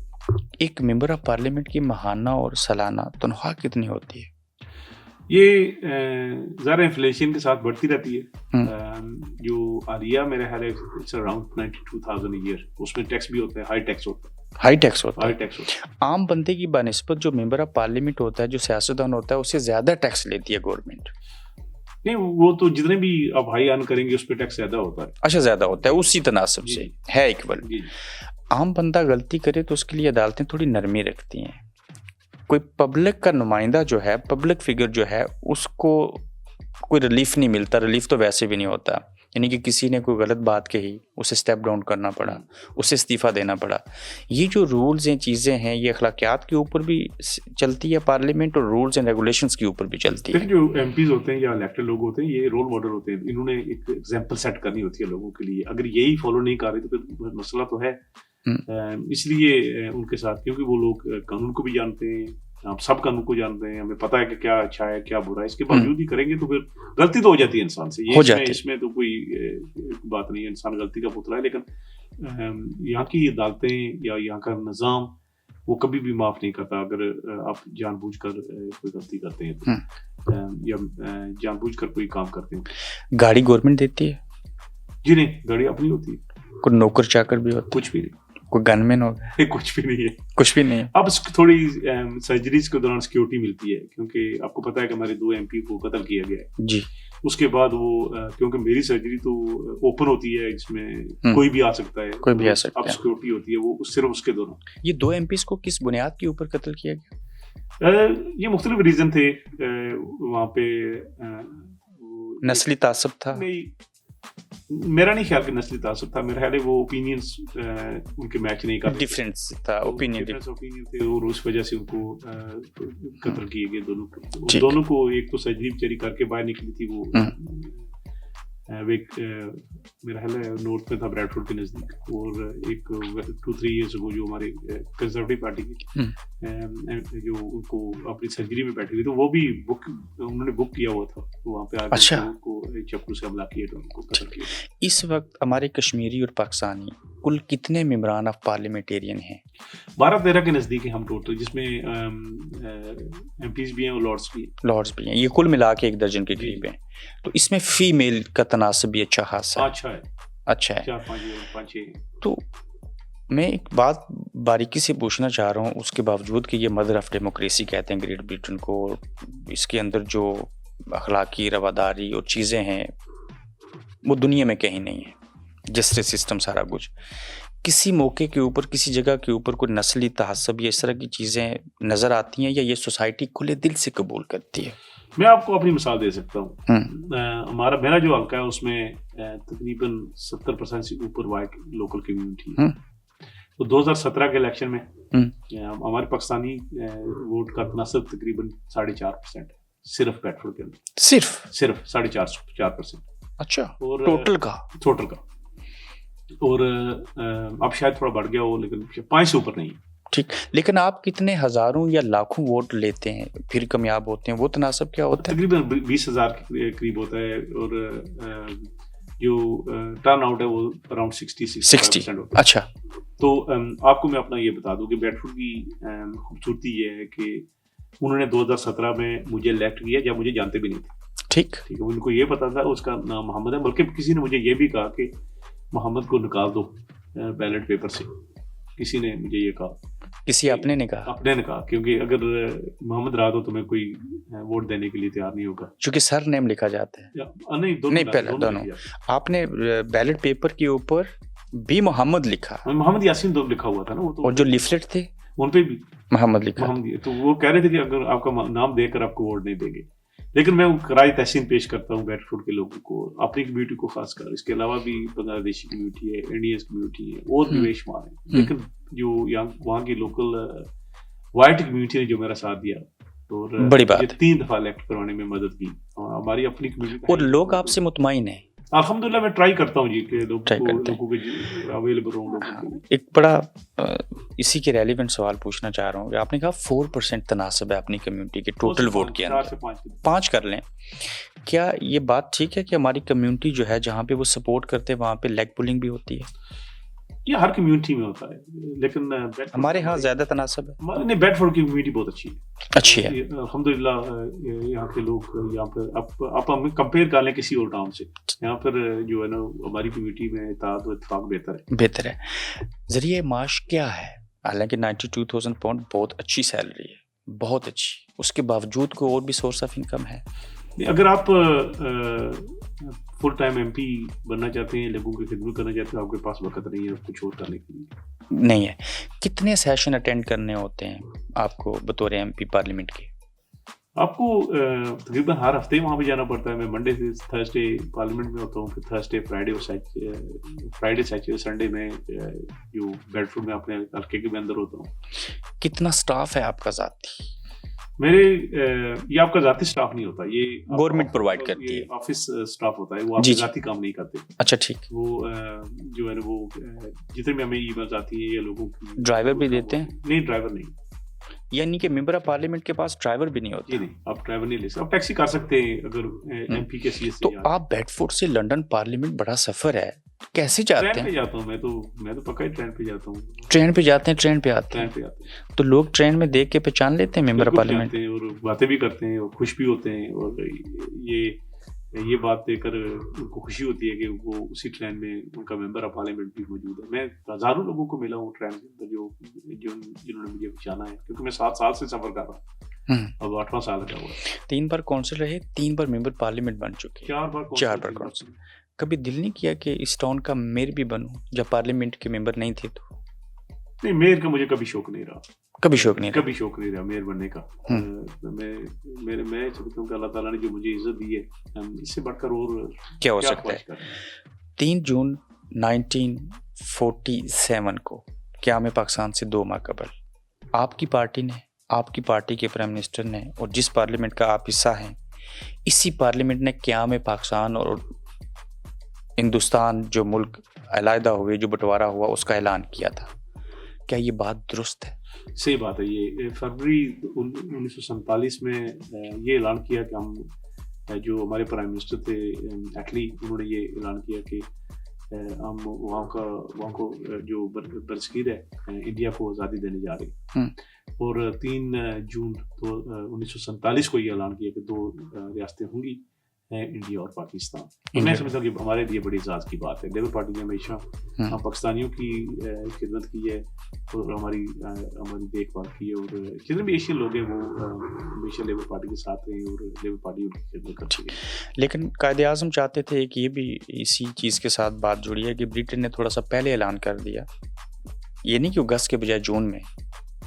ایک ممبر آف پارلیمنٹ کی ماہانہ اور سالانہ تنخواہ کتنی ہوتی ہے؟ یہ ظاہر انفلیشن کے ساتھ بڑھتی رہتی ہے. جو آریہ میرا خیال ہے اراؤنڈ 92,000 ایئر, اس میں ٹیکس بھی ہوتا ہے, ہائی ٹیکس ہوتا ہے. عام بندے کی بنسبت جو ممبر آف پارلیمنٹ ہوتا ہے, جو سیاستدان ہوتا ہے, اس سے زیادہ ٹیکس لیتی ہے گورنمنٹ. نہیں, وہ تو جتنے بھی آپ ہائی ارن کریں گے اس پہ ٹیکس زیادہ ہوتا ہے. اچھا, زیادہ ہوتا ہے, اسی تناسب سے ہے ایکول. عام بندہ غلطی کرے تو اس کے لیے عدالتیں تھوڑی نرمی رکھتی ہیں. کوئی پبلک کا نمائندہ جو ہے, پبلک فگر جو ہے, اس کو کوئی ریلیف نہیں ملتا. ریلیف تو ویسے بھی نہیں ہوتا, یعنی کہ کسی نے کوئی غلط بات کہی, اسے اسٹیپ ڈاؤن کرنا پڑا, اسے استعفیٰ دینا پڑا. یہ جو رولز ہیں, چیزیں ہیں, یہ اخلاقیات کے اوپر بھی چلتی ہے پارلیمنٹ, اور رولز اینڈ ریگولیشنز کے اوپر بھی چلتی ہے. جو ایم پیز ہوتے ہیں یا الیکٹڈ لوگ ہوتے ہیں, یہ رول ماڈل ہوتے ہیں. انہوں نے ایک ایگزامپل سیٹ کرنی ہوتی ہے لوگوں کے لیے. اگر یہی فالو نہیں کر رہے تو پھر مسئلہ تو ہے. اس لیے ان کے ساتھ, کیونکہ وہ لوگ قانون کو بھی جانتے ہیں, ہم سب قانون کو جانتے ہیں, ہمیں پتہ ہے کہ کیا اچھا ہے کیا برا ہے, اس کے باوجود ہی کریں گے تو پھر غلطی تو ہو جاتی ہے انسان سے. یہ اس میں تو کوئی بات نہیں ہے, انسان غلطی کا پتلا ہے. لیکن یہاں کی عدالتیں یا یہاں کا نظام وہ کبھی بھی معاف نہیں کرتا اگر آپ جان بوجھ کر کوئی غلطی کرتے ہیں تو, یا جان بوجھ کر کوئی کام کرتے ہیں. گاڑی گورنمنٹ دیتی ہے؟ جی نہیں, گاڑی اپنی ہوتی ہے. کوئی نوکر چاکر بھی ہوتا؟ کچھ بھی نہیں. کوئی گن مین ہو گیا؟ کچھ بھی نہیں ہے. کچھ بھی نہیں. اب تھوڑی سرجریز کے دوران سیکورٹی ملتی ہے, کیونکہ آپ کو پتا ہے کہ ہمارے 2 MP کو قتل کیا گیا ہے. جی. اس کے بعد وہ, کیونکہ میری سرجری تو اوپن ہوتی ہے, جس میں کوئی بھی آ سکتا ہے, کوئی بھی آ سکتا ہے. اب سیکورٹی ہوتی ہے, وہ صرف اس کے دوران. یہ 2 MPs کو کس بنیاد کے اوپر قتل کیا گیا؟ یہ مختلف ریزن تھے وہاں پہ. نسلی تعصب تھا؟ میرا نہیں خیال کہ نسلی تعصب تھا, میرا خیال ہے وہ اوپینینز ان کے میچ نہیں کرتے, ڈیفرنس تھا, اوپینین تھے, اور اس وجہ سے ان کو قتل کیے گئے. دونوں کو ایک تو سرجری بیچاری کر کے باہر نکلی تھی, وہ میرا خیال ہے نارتھ میں تھا, بریڈ فورڈ کے نزدیک, اور ایک 2-3 ایئرس اگو جو ہمارے کنزرویٹو پارٹی کی جو ان کو اپنی سرجری میں بیٹھی ہوئی تو وہ بھی انہوں نے بک کیا ہوا تھا وہاں پہ آ کے, ان کو چپو سے حملہ کیا تو ان کو قتل کیا. اس وقت ہمارے کشمیری اور پاکستانی کل کتنے ممبران آف پارلیمنٹیرین ہیں؟ 12-13 کے نزدیک ہیں ہم ٹوٹل, جس میں ایم پیز بھی ہیں اور لارڈس بھی ہیں. یہ کل ملا کے 1 درجن کے قریب ہیں. تو اس میں فیمیل کا تناسب بھی اچھا خاصا ہے. اچھا ہے. 4-5. تو میں ایک بات باریکی سے پوچھنا چاہ رہا ہوں, اس کے باوجود کہ یہ مدر آف ڈیموکریسی کہتے ہیں گریٹ بریٹن کو, اس کے اندر جو اخلاقی رواداری اور چیزیں ہیں وہ دنیا میں کہیں نہیں ہیں, جسٹس سسٹم سارا کچھ. کسی موقع کے اوپر, کسی جگہ کے اوپر کوئی نسلی تعصب یا اس طرح کی چیزیں نظر آتی ہیں, یا یہ سوسائٹی کھلے دل سے قبول کرتی ہے؟ میں آپ کو اپنی مثال دے سکتا ہوں. میرا جو حلقہ ہے اس میں تقریباً 70% سے اوپر وائٹ لوکل کمیونٹی ہے. تو 2017 کے الیکشن میں ہمارے پاکستانی ووٹ کا تناسب تقریباً 4.5% ہے, صرف بریڈ فورڈ کے اندر. صرف 4.5%. اچھا, ٹوٹل کا اور اب شاید تھوڑا بڑھ گیا ہو, لیکن 5 سے اوپر نہیں. ٹھیک, لیکن آپ کتنے ہزاروں یا لاکھوں ووٹ لیتے ہیں پھر کامیاب ہوتے ہیں, وہ تناسب کیا ہوتا ہے؟ تقریباً 20,000 کے قریب ہوتا ہے, اور جو ٹرن آؤٹ ہے وہ اراؤنڈ 60% ہوتا ہے. اچھا. تو آپ کو میں اپنا یہ بتا دوں کہ بریڈ فورڈ کی خوبصورتی یہ ہے کہ انہوں نے 2017 میں مجھے الیکٹ کیا جب مجھے جانتے بھی نہیں تھے. ٹھیک, ان کو یہ پتا تھا اس کا نام محمد ہے, بلکہ کسی نے مجھے یہ بھی کہا کہ محمد کو نکال دو بیلٹ پیپر سے. کسی نے مجھے یہ کہا, کسی اپنے نے کہا, کیونکہ اگر محمد رہا تو تمہیں کوئی ووٹ دینے کے لیے تیار نہیں ہوگا, چونکہ سر نیم لکھا جاتا ہے. نہیں, پہلے دونوں. آپ نے بیلٹ پیپر کے اوپر بھی محمد لکھا, محمد یاسین لکھا ہوا تھا نا, اور جو لیفلیٹ تھے ان پہ بھی محمد لکھا. تو وہ کہہ رہے تھے کہ اگر آپ کا نام دے کر آپ کو ووٹ نہیں دیں گے. لیکن میں رائے تحسین پیش کرتا ہوں بریڈ فورڈ کے لوگوں کو, اپنی کمیونٹی کو خاص کر. اس کے علاوہ بھی بنگلہ دیشی کمیونٹی ہے, انڈین کمیونٹی ہے, اور بھی بے شمار ہے. لیکن جو وہاں کی لوکل وائٹ کمیونٹی نے جو میرا ساتھ دیا, اور بڑی بات, 3 دفعہ الیکٹ کروانے میں مدد کی. ہماری اپنی کمیونٹی, اور لوگ آپ سے مطمئن ہیں الحمدللہ. میں ٹرائی کرتا ہوں جی کہ لوگوں کے اویلیبل ہوں. ایک بڑا اسی کے ریلیونٹ سوال پوچھنا چاہ رہا ہوں کہ آپ نے کہا 4% تناسب ہے اپنی کمیونٹی کے ٹوٹل ووٹ کے اندر, 5 کر لیں. کیا یہ بات ٹھیک ہے کہ ہماری کمیونٹی جو ہے جہاں پہ وہ سپورٹ کرتے ہیں وہاں پہ لیگ پولنگ بھی ہوتی ہے؟ یہ ہر کمیونٹی میں ہوتا ہے, لیکن ہمارے ہاں زیادہ تناسب ہے. نہیں, بریڈ فورڈ کی کمیونٹی بہت اچھی ہے الحمدللہ. یہاں کے لوگ یہاں پر آپ ہم کمپیئر کر لیں کسی اور ٹاؤن سے, یہاں پر جو ہے نا ہماری کمیونٹی میں اتحاد و اتفاق بہتر ہے. ذریعہ معاش کیا ہے؟ حالانکہ 92,000 پاؤنڈ بہت اچھی سیلری ہے, بہت اچھی, اس کے باوجود کوئی اور بھی سورس آف انکم ہے؟ اگر آپ فل ٹائم ایم پی بننا چاہتے ہیں, لوگوں کی خدمت کرنا چاہتے ہیں, آپ کے پاس وقت نہیں ہے کچھ اور کرنے کے لیے. نہیں ہے. کتنے سیشن اٹینڈ کرنے ہوتے ہیں آپ کو بطور ایم پی پارلیمنٹ کے؟ آپ کو تقریباً ہر ہفتے وہاں پہ جانا پڑتا ہے. میں منڈے سے تھرسڈے پارلیمنٹ میں ہوتا ہوں, پھر تھرسڈے فرائیڈے سیٹرڈے سنڈے میں جو بیڈ فورڈ میں اپنے حلقے کے اندر ہوتا ہوں. کتنا سٹاف ہے آپ کا ذاتی؟ میرے یہ آپ کا ذاتی سٹاف نہیں ہوتا, یہ گورنمنٹ پرووائڈ کرتی ہے, آفس سٹاف ہوتا ہے, وہ آپ ذاتی کام نہیں کرتے. اچھا ٹھیک. وہ جو ہے نا وہ جتنے میں ہمیں ای میلز آتی ہیں یا لوگوں کی. ڈرائیور بھی دیتے ہیں؟ نہیں, ڈرائیور نہیں. یعنی کہ ممبر پارلیمنٹ کے پاس ڈرائیور بھی نہیں ہوتا؟ جی نہیں, آپ ڈرائیور نہیں لے سکتے, آپ ٹیکسی کر سکتے ہیں اگر ایم پی کے سی. تو آپ بیڈ فورڈ سے لنڈن پارلیمنٹ بڑا سفر ہے, کیسے جاتے ہیں؟ ٹرین پہ جاتا ہوں میں تو پکا ہی ٹرین پہ جاتا ہوں. ٹرین پہ جاتے ہیں, ٹرین پہ آتے ہیں. تو لوگ ٹرین میں دیکھ کے پہچان لیتے ہیں ممبر پارلیمنٹ اور باتیں بھی کرتے ہیں اور خوش بھی ہوتے ہیں, اور یہ بات دیکھ کر ان کو خوشی ہوتی ہے کہ وہ اسی ٹرین میں ان کا ممبر آف پارلیمنٹ بھی موجود ہے. میں ہزاروں لوگوں کو ملا ہوں ٹرین کے اندر جنہوں نے مجھے پہچانا ہے, کیونکہ میں 7 سال سے سفر کر رہا ہوں, اب 8واں سال لگا ہوا ہے. 3 بار کونسل رہے, 3 بار ممبر پارلیمنٹ بن چکے, 4 بار کونسل. کبھی دل نہیں کیا کہ اس ٹاؤن کا میئر بھی بنوں جب پارلیمنٹ کے ممبر نہیں تھے؟ تو نہیں, میئر کا مجھے کبھی شوق نہیں رہا. کبھی شوق نہیں رہا میئر بننے کا. میں سمجھتا ہوں کہ اللہ تعالیٰ نے جو مجھے عزت دی ہے, اس سے بڑھ کر اور کیا ہو سکتا ہے. 3 جون 1947 کو قیام پاکستان سے 2 ماہ قبل آپ کی پارٹی نے, آپ کی پارٹی کے پرائم منسٹر نے, اور جس پارلیمنٹ کا آپ حصہ ہیں, اسی پارلیمنٹ نے قیام پاکستان اور ہندوستان جو ملک علیحدہ ہوئے, جو بٹوارا ہوا, اس کا اعلان کیا تھا. کیا یہ بات درست ہے؟ صحیح بات ہے. یہ فروری 1947 میں یہ اعلان کیا کہ ہم, جو ہمارے پرائم منسٹر تھے ایٹلی, انہوں نے یہ اعلان کیا کہ ہم وہاں کو جو برصغیر ہے انڈیا کو آزادی دینے جا رہے ہیں. اور 3 جون 1947 کو یہ اعلان کیا کہ 2 ریاستیں ہوں گی, انڈیا اور پاکستان. میں سمجھتا ہوں کہ ہمارے لیے بڑی اعزاز کی بات ہے. لیبر پارٹی نے ہمیشہ ہم پاکستانیوں کی خدمت کی ہے اور ہماری دیکھ بھال کی ہے, اور جتنے بھی ایشین لوگ ہیں وہ ہمیشہ لیبر پارٹی کے ساتھ رہے اور لیبر پارٹی ان کی خدمت کرتی ہے. لیکن قائد اعظم چاہتے تھے کہ یہ بھی اسی چیز کے ساتھ بات جڑی ہے کہ برٹن نے تھوڑا سا پہلے اعلان کر دیا, یہ نہیں کہ اگست کے بجائے جون میں.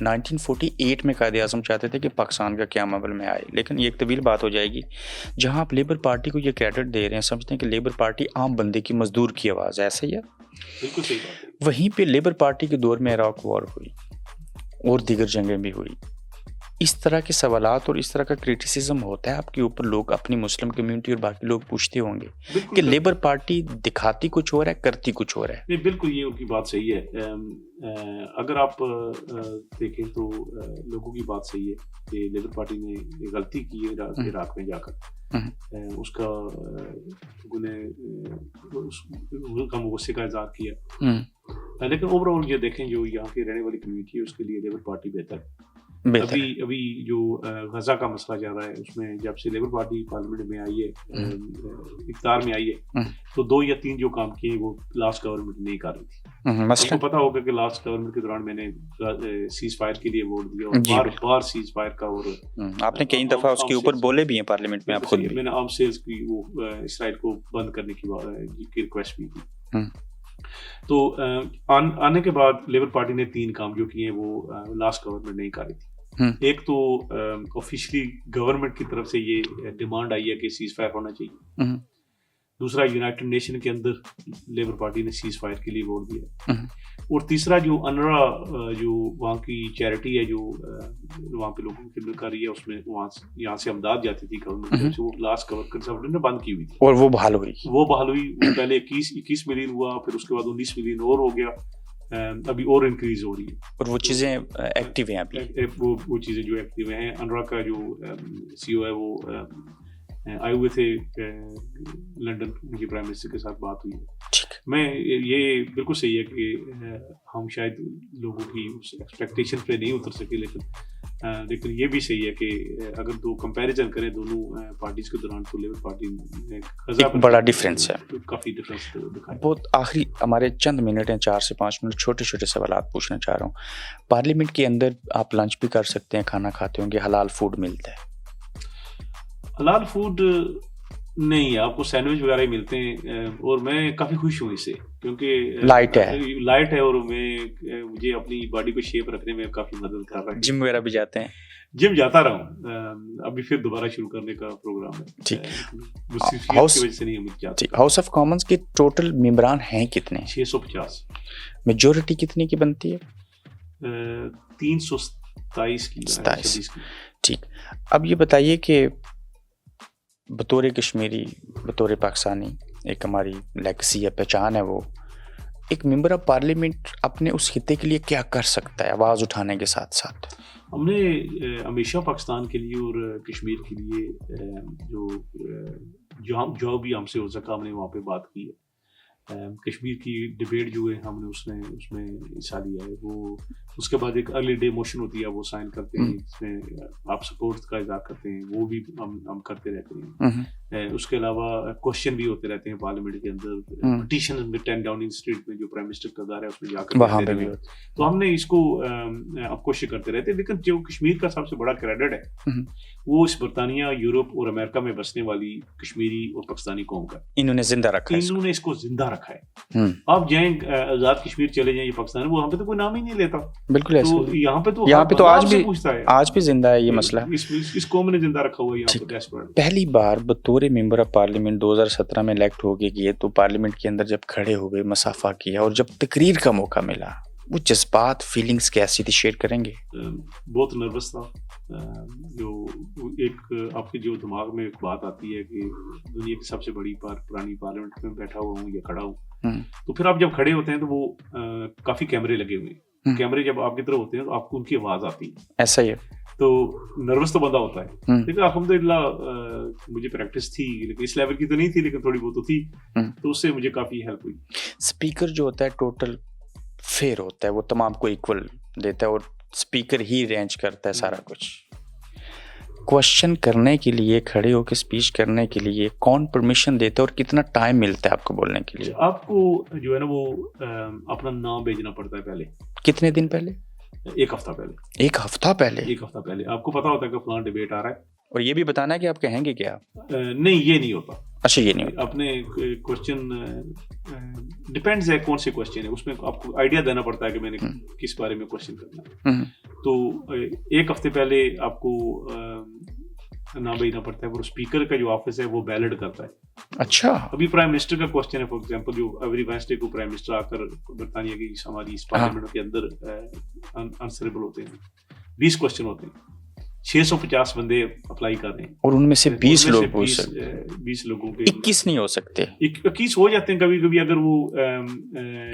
1948 میں قائد اعظم چاہتے تھے کہ پاکستان کا قیام عمل میں آئے, لیکن یہ ایک طویل بات ہو جائے گی. جہاں آپ لیبر پارٹی کو یہ کریڈٹ دے رہے ہیں, سمجھتے ہیں کہ لیبر پارٹی عام بندے کی, مزدور کی آواز ہے, ایسا ہی ہے؟ بالکل صحیح بات ہے. وہیں پہ لیبر پارٹی کے دور میں عراق وار ہوئی اور دیگر جنگیں بھی ہوئی. اس طرح کے سوالات اور اس طرح کا کریٹیسزم ہوتا ہے آپ کے اوپر, لوگ اپنی مسلم کمیونٹی اور باقی لوگ پوچھتے ہوں گے کہ لیبر پارٹی دکھاتی کچھ اور ہے, کرتی کچھ اور ہے. نہیں, بالکل یہ ان کی بات صحیح ہے. اگر آپ دیکھیں تو لوگوں کی بات صحیح ہے کہ لیبر پارٹی نے غلطی کی ہے عراق میں جا کر, اس کا غصے کا اظہار کیا. لیکن اوور آل یہ دیکھیں جو یہاں کی رہنے والی کمیونٹی ہے اس کے لیے لیبر پارٹی بہتر ہے. ابھی جو غزہ کا مسئلہ جا رہا ہے, اس میں جب سے لیبر پارٹی پارلیمنٹ میں آئی ہے, اقتدار میں آئی ہے, تو 2 یا 3 جو کام کیے وہ لاسٹ گورنمنٹ نہیں کر رہی تھی. آپ کو پتا ہوگا کہ لاسٹ گورنمنٹ کے دوران میں نے سیز فائر کے لیے ووٹ دیا, اور بار سیز فائر کا, اور آپ نے کئی دفعہ اس کے اوپر بولے بھی ہیں پارلیمنٹ میں. آپ خود میں نے آرم سیلز کی وہ اسرائیل کو بند کرنے کی ریکویسٹ بھی کی. تو آنے کے بعد لیبر پارٹی نے 3 کام جو کیے ہیں وہ لاسٹ گورنمنٹ نہیں کر رہی تھی. ایک تو آفیشلی گورنمنٹ کی طرف سے یہ ڈیمانڈ آئی ہے کہ سیز فائر ہونا چاہیے. دوسرا, یونائٹڈ نیشن کے اندر لیبر پارٹی نے سیز فائر کے لیے ووٹ دیا. اور تیسرا, جو انرا جو وہاں کی چیریٹی ہے جو وہاں پہ لوگوں کی خدمت کر رہی ہے, اس میں یہاں سے امداد جاتی تھی گورنمنٹ سے, وہ لاسٹ گورنمنٹ نے بند کی ہوئی تھی. اور وہ بحال ہوئی. پہلے 21 ملین ہوا, پھر اس کے بعد 19 ملین اور ہو گیا, ابھی اور انکریز ہو رہی ہے. اور وہ چیزیں ایکٹیو ہیں ابھی, وہ چیزیں جو ایکٹیو ہیں. انرا کا جو سی او ہے وہ آئے ہوئے تھے لنڈن, ان کے پرائم منسٹر کے ساتھ بات ہوئی ہے. میں یہ بالکل صحیح ہے کہ ہم شاید لوگوں کی ایکسپیکٹیشن پہ نہیں اتر سکے, لیکن یہ بھی صحیح ہے کہ اگر 2 کمپیریزن کریں دونوں پارٹیز کے دوران, تو لیبر پارٹی میں بڑا ڈفرینس ہے, کافی ڈفرینس دکھایا. بہت آخری ہمارے چند منٹ ہیں, 4 سے 5 منٹ, چھوٹے سوالات پوچھنا چاہ رہا ہوں. پارلیمنٹ کے اندر آپ لنچ بھی کر سکتے ہیں, کھانا کھاتے ہوں گے, حلال فوڈ ملتا ہے؟ حلال فوڈ نہیں، آپ کو سینڈوچ وغیرہ ہی ملتے ہیں، اور میں کافی خوش ہوں اس سے، کیونکہ لائٹ ہے اور مجھے اپنی باڈی کو شیپ رکھنے میں کافی مدد کر رہا ہے. جم وغیرہ بھی جاتے ہیں؟ جم جاتا رہا ہوں، ابھی پھر دوبارہ شروع کرنے کا پروگرام ہے. ٹھیک. کی وجہ سے نہیں جاتا. ہاؤس آف کامنس کے ٹوٹل ممبران ہیں کتنے؟ 650. میجورٹی کتنے کی بنتی ہے؟ 327 کی. 27. ٹھیک. اب یہ بتائیے کہ بطور کشمیری، بطور پاکستانی، ایک ہماری لیگسی ہے، پہچان ہے، وہ ایک ممبر آف پارلیمنٹ اپنے اس خطے کے لیے کیا کر سکتا ہے آواز اٹھانے کے ساتھ ساتھ؟ ہم نے ہمیشہ پاکستان کے لیے اور کشمیر کے لیے جو بھی ہم سے ہو سکا ہم نے وہاں پہ بات کی ہے. کشمیر کی ڈبیٹ جو ہے ہم نے اس میں حصہ لیا ہے. وہ اس کے بعد ایک ارلی ڈے موشن ہوتی ہے، وہ سائن کرتے ہیں، جس میں آپ سپورٹ کا اظہار کرتے ہیں، وہ بھی ہم کرتے رہتے ہیں. اس کے علاوہ کوشچن بھی ہوتے رہتے ہیں پارلیمنٹ کے اندر، پٹیشن میں 10 ڈاؤننگ اسٹریٹ میں جو پرائم منسٹر کا گھر ہے اس میں جا کر، تو ہم نے اس کو اب کوشش کرتے رہتے ہیں. لیکن جو کشمیر کا سب سے بڑا کریڈٹ ہے وہ اس برطانیہ، یورپ اور امریکہ میں بسنے والی کشمیری اور پاکستانی قوم کا. انہوں نے زندہ رکھا ہے، انہوں نے اس کو زندہ رکھا ہے. آپ جائیں آزاد کشمیر چلے جائیں، یہ پاکستان وہاں پہ تو کوئی نام ہی نہیں لیتا. بالکل ایسے. تو یہاں پہ تو آج بھی زندہ ہے یہ مسئلہ. اس قوم نے زندہ رکھا ہوا ہے یہاں پہ. پہلی بار بطور ممبر آف پارلیمنٹ 2017 میں الیکٹ ہو گئے تو پارلیمنٹ کے اندر جب کھڑے ہوئے، مسافہ کیا اور جب تقریر کا موقع ملا، وہ جذبات، فیلنگز کیسی تھی، شیئر کریں گے؟ بہت نروس تھا. جو ایک آپ کے جو دماغ میں ایک بات آتی ہے کہ دنیا کی سب سے بڑی پرانی پارلیمنٹ میں بیٹھا ہوا ہوں یا کھڑا ہوں، تو پھر آپ جب کھڑے ہوتے ہیں تو وہ کافی کیمرے لگے ہوئے ہیں. کیمرے جب آپ کی طرف ہوتے ہیں تو آپ کو ان کی آواز آتی ہے. ایسا ہی ہے. تو نروس تو بندہ ہوتا ہے. لیکن الحمدللہ مجھے پریکٹس تھی، لیکن اس لیول کی تو نہیں تھی، لیکن تھوڑی بہت تو تھی، تو اس سے مجھے کافی ہیلپ ہوئی. اسپیکر جو ہوتا ہے ٹوٹل فیئر ہوتا ہے، وہ تمام کو ایکول دیتا ہے اور اسپیکر ہی ارینج کرتا ہے سارا کچھ. کوشچن کرنے کے لیے، کھڑے ہو کے اسپیچ کرنے کے لیے کون پرمیشن دیتا ہے اور کتنا ٹائم ملتا ہے آپ کو بولنے کے لیے؟ آپ کو جو ہے نا وہ اپنا نام بھیجنا پڑتا ہے پہلے. کتنے دن پہلے؟ ایک ہفتہ پہلے. ایک ہفتہ پہلے؟ ایک ہفتہ پہلے آپ کو پتا ہوتا ہے کہ فلاں ڈیبیٹ آ رہا ہے، اور یہ بھی بتانا ہے کہ آپ کہیں گے کیا؟ نہیں، یہ نہیں ہوتا. اچھا، یہ نہیں ہوتا. اپنے کوشچن ڈپینڈز ہے کون سے کوشچن ہے، اس میں آپ کو آئیڈیا دینا پڑتا ہے کہ میں نے کس بارے میں کوشچن کرنا ہے. تو ایک ہفتے پہلے آپ کو نام بھیجنا پڑتا ہے، اور اسپیکر کا جو آفس ہے وہ بیلٹ کرتا ہے. اچھا. ابھی پرائم منسٹر کا کوشچن ہے فار ایگزامپل، جو ایوری وینسڈے کو پرائم منسٹر آ کر برطانیہ کی ہماری اس پارلیمنٹ کے اندر آنسریبل ہوتے ہیں. 20 کوشچن ہوتے ہیں، 650 بندے اپلائی کر رہے ہیں، اور ان میں سے 20 لوگ پوچھ سکتے ہیں. 20 لوگوں کے 21 نہیں ہو سکتے. 21 ہو جاتے ہیں کبھی کبھی، اگر وہ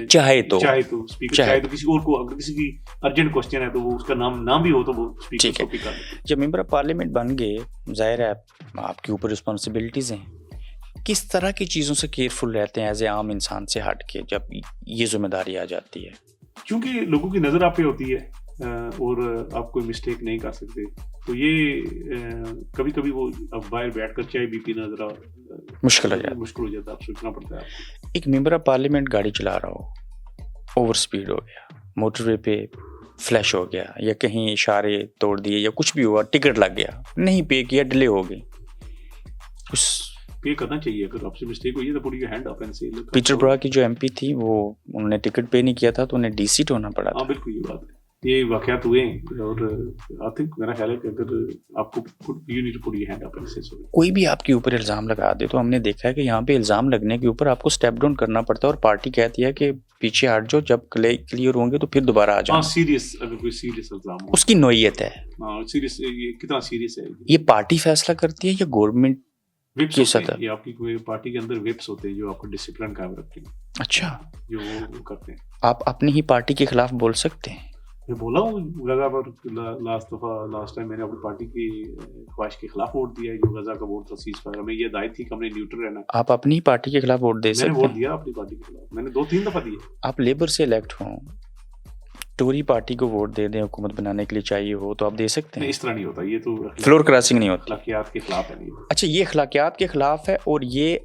چاہے تو اسپیکر چاہے تو کسی اور کو، اگر کسی کی ارجنٹ کوشچن ہے تو وہ اس کا نام بھی ہو تو وہ اسپیکر کو پک کر لے. جب ممبر آف پارلیمنٹ بن گئے، ظاہر ہے آپ کے اوپر رسپانسبلٹیز ہیں. کس طرح کی چیزوں سے کیئرفل رہتے ہیں ایز اے عام انسان سے ہٹ کے جب یہ ذمہ داری آ جاتی ہے؟ کیونکہ لوگوں کی نظر آپ پہ ہوتی ہے اور آپ کوئی مسٹیک نہیں کر سکتے، تو یہ کبھی کبھی وہ اب باہر بیٹھ کر چائے بی پینا ذرا مشکل ہو جاتا ہے. آپ سوچنا پڑتا ہے. ایک ممبر آف پارلیمنٹ گاڑی چلا رہا ہو، اوور سپیڈ ہو گیا، موٹر وے پہ فلیش ہو گیا، یا کہیں اشارے توڑ دیے، یا کچھ بھی ہوا، ٹکٹ لگ گیا، نہیں پے کیا، ڈیلے ہو گئی، کچھ پے کرنا چاہیے. اگر آپ سے مسٹیک ہوئی ہے تو پوری ہینڈ اپ اینڈ سے. پیٹر برا کی جو MP تھی، وہ انہوں نے ٹکٹ پے نہیں کیا تھا تو انہیں ڈیسیٹ ہونا پڑا تھا. ہاں بالکل، یہ بات ہے. یہ واقعات ہوئے ہیں، اور آئی تھنک میرا خیال ہے کہ اگر آپ کو you need to put your hand up and say. کوئی بھی آپ کے اوپر الزام لگا دے تو ہم نے دیکھا ہے کہ یہاں پہ الزام لگنے کے اوپر آپ کو اسٹیپ ڈاؤن کرنا پڑتا ہے، اور پارٹی کہتی ہے کہ پیچھے ہٹ جاؤ، جب کلیئر ہوں گے تو پھر دوبارہ آ جاؤ. سیریس، اگر کوئی سیریس الزام ہو، اس کی نوعیت ہے. سیریس کتنا سیریس ہے یہ پارٹی فیصلہ کرتی ہے یا گورنمنٹ کی سطح؟ یہ آپ کی کوئی پارٹی کے اندر وپس ہوتے ہیں جو آپ کو ڈسپلن قائم رکھتے ہیں. اچھا، جو وہ کرتے ہیں. آپ اپنی ہی پارٹی کے خلاف بول سکتے ہیں؟ میں بولا ہوں غزہ پر. لاسٹ ٹائم میں نے اپنی پارٹی کی خواہش کے خلاف ووٹ دیا ہے، جو غزہ کا ووٹ تھا سیز فائر. ہمیں یہ ہدایت تھی کہ ہم نے نیوٹرل رہنا. آپ اپنی ہی پارٹی کے خلاف ووٹ دے سکتے ہیں؟ میں نے ووٹ دیا اپنی پارٹی کے خلاف، میں نے 2-3 دفعہ دیا. آپ لیبر سے الیکٹ ہوں، ٹوری پارٹی کو ووٹ دے دیں، حکومت بنانے کے لیے چاہیے ہو تو آپ دے سکتے ہیں؟ اس طرح نہیں ہوتا، یہ تو فلور کراسنگ نہیں ہوتا، اخلاقیات کے خلاف ہے. اچھا، یہ اخلاقیات کے خلاف ہے، اور یہ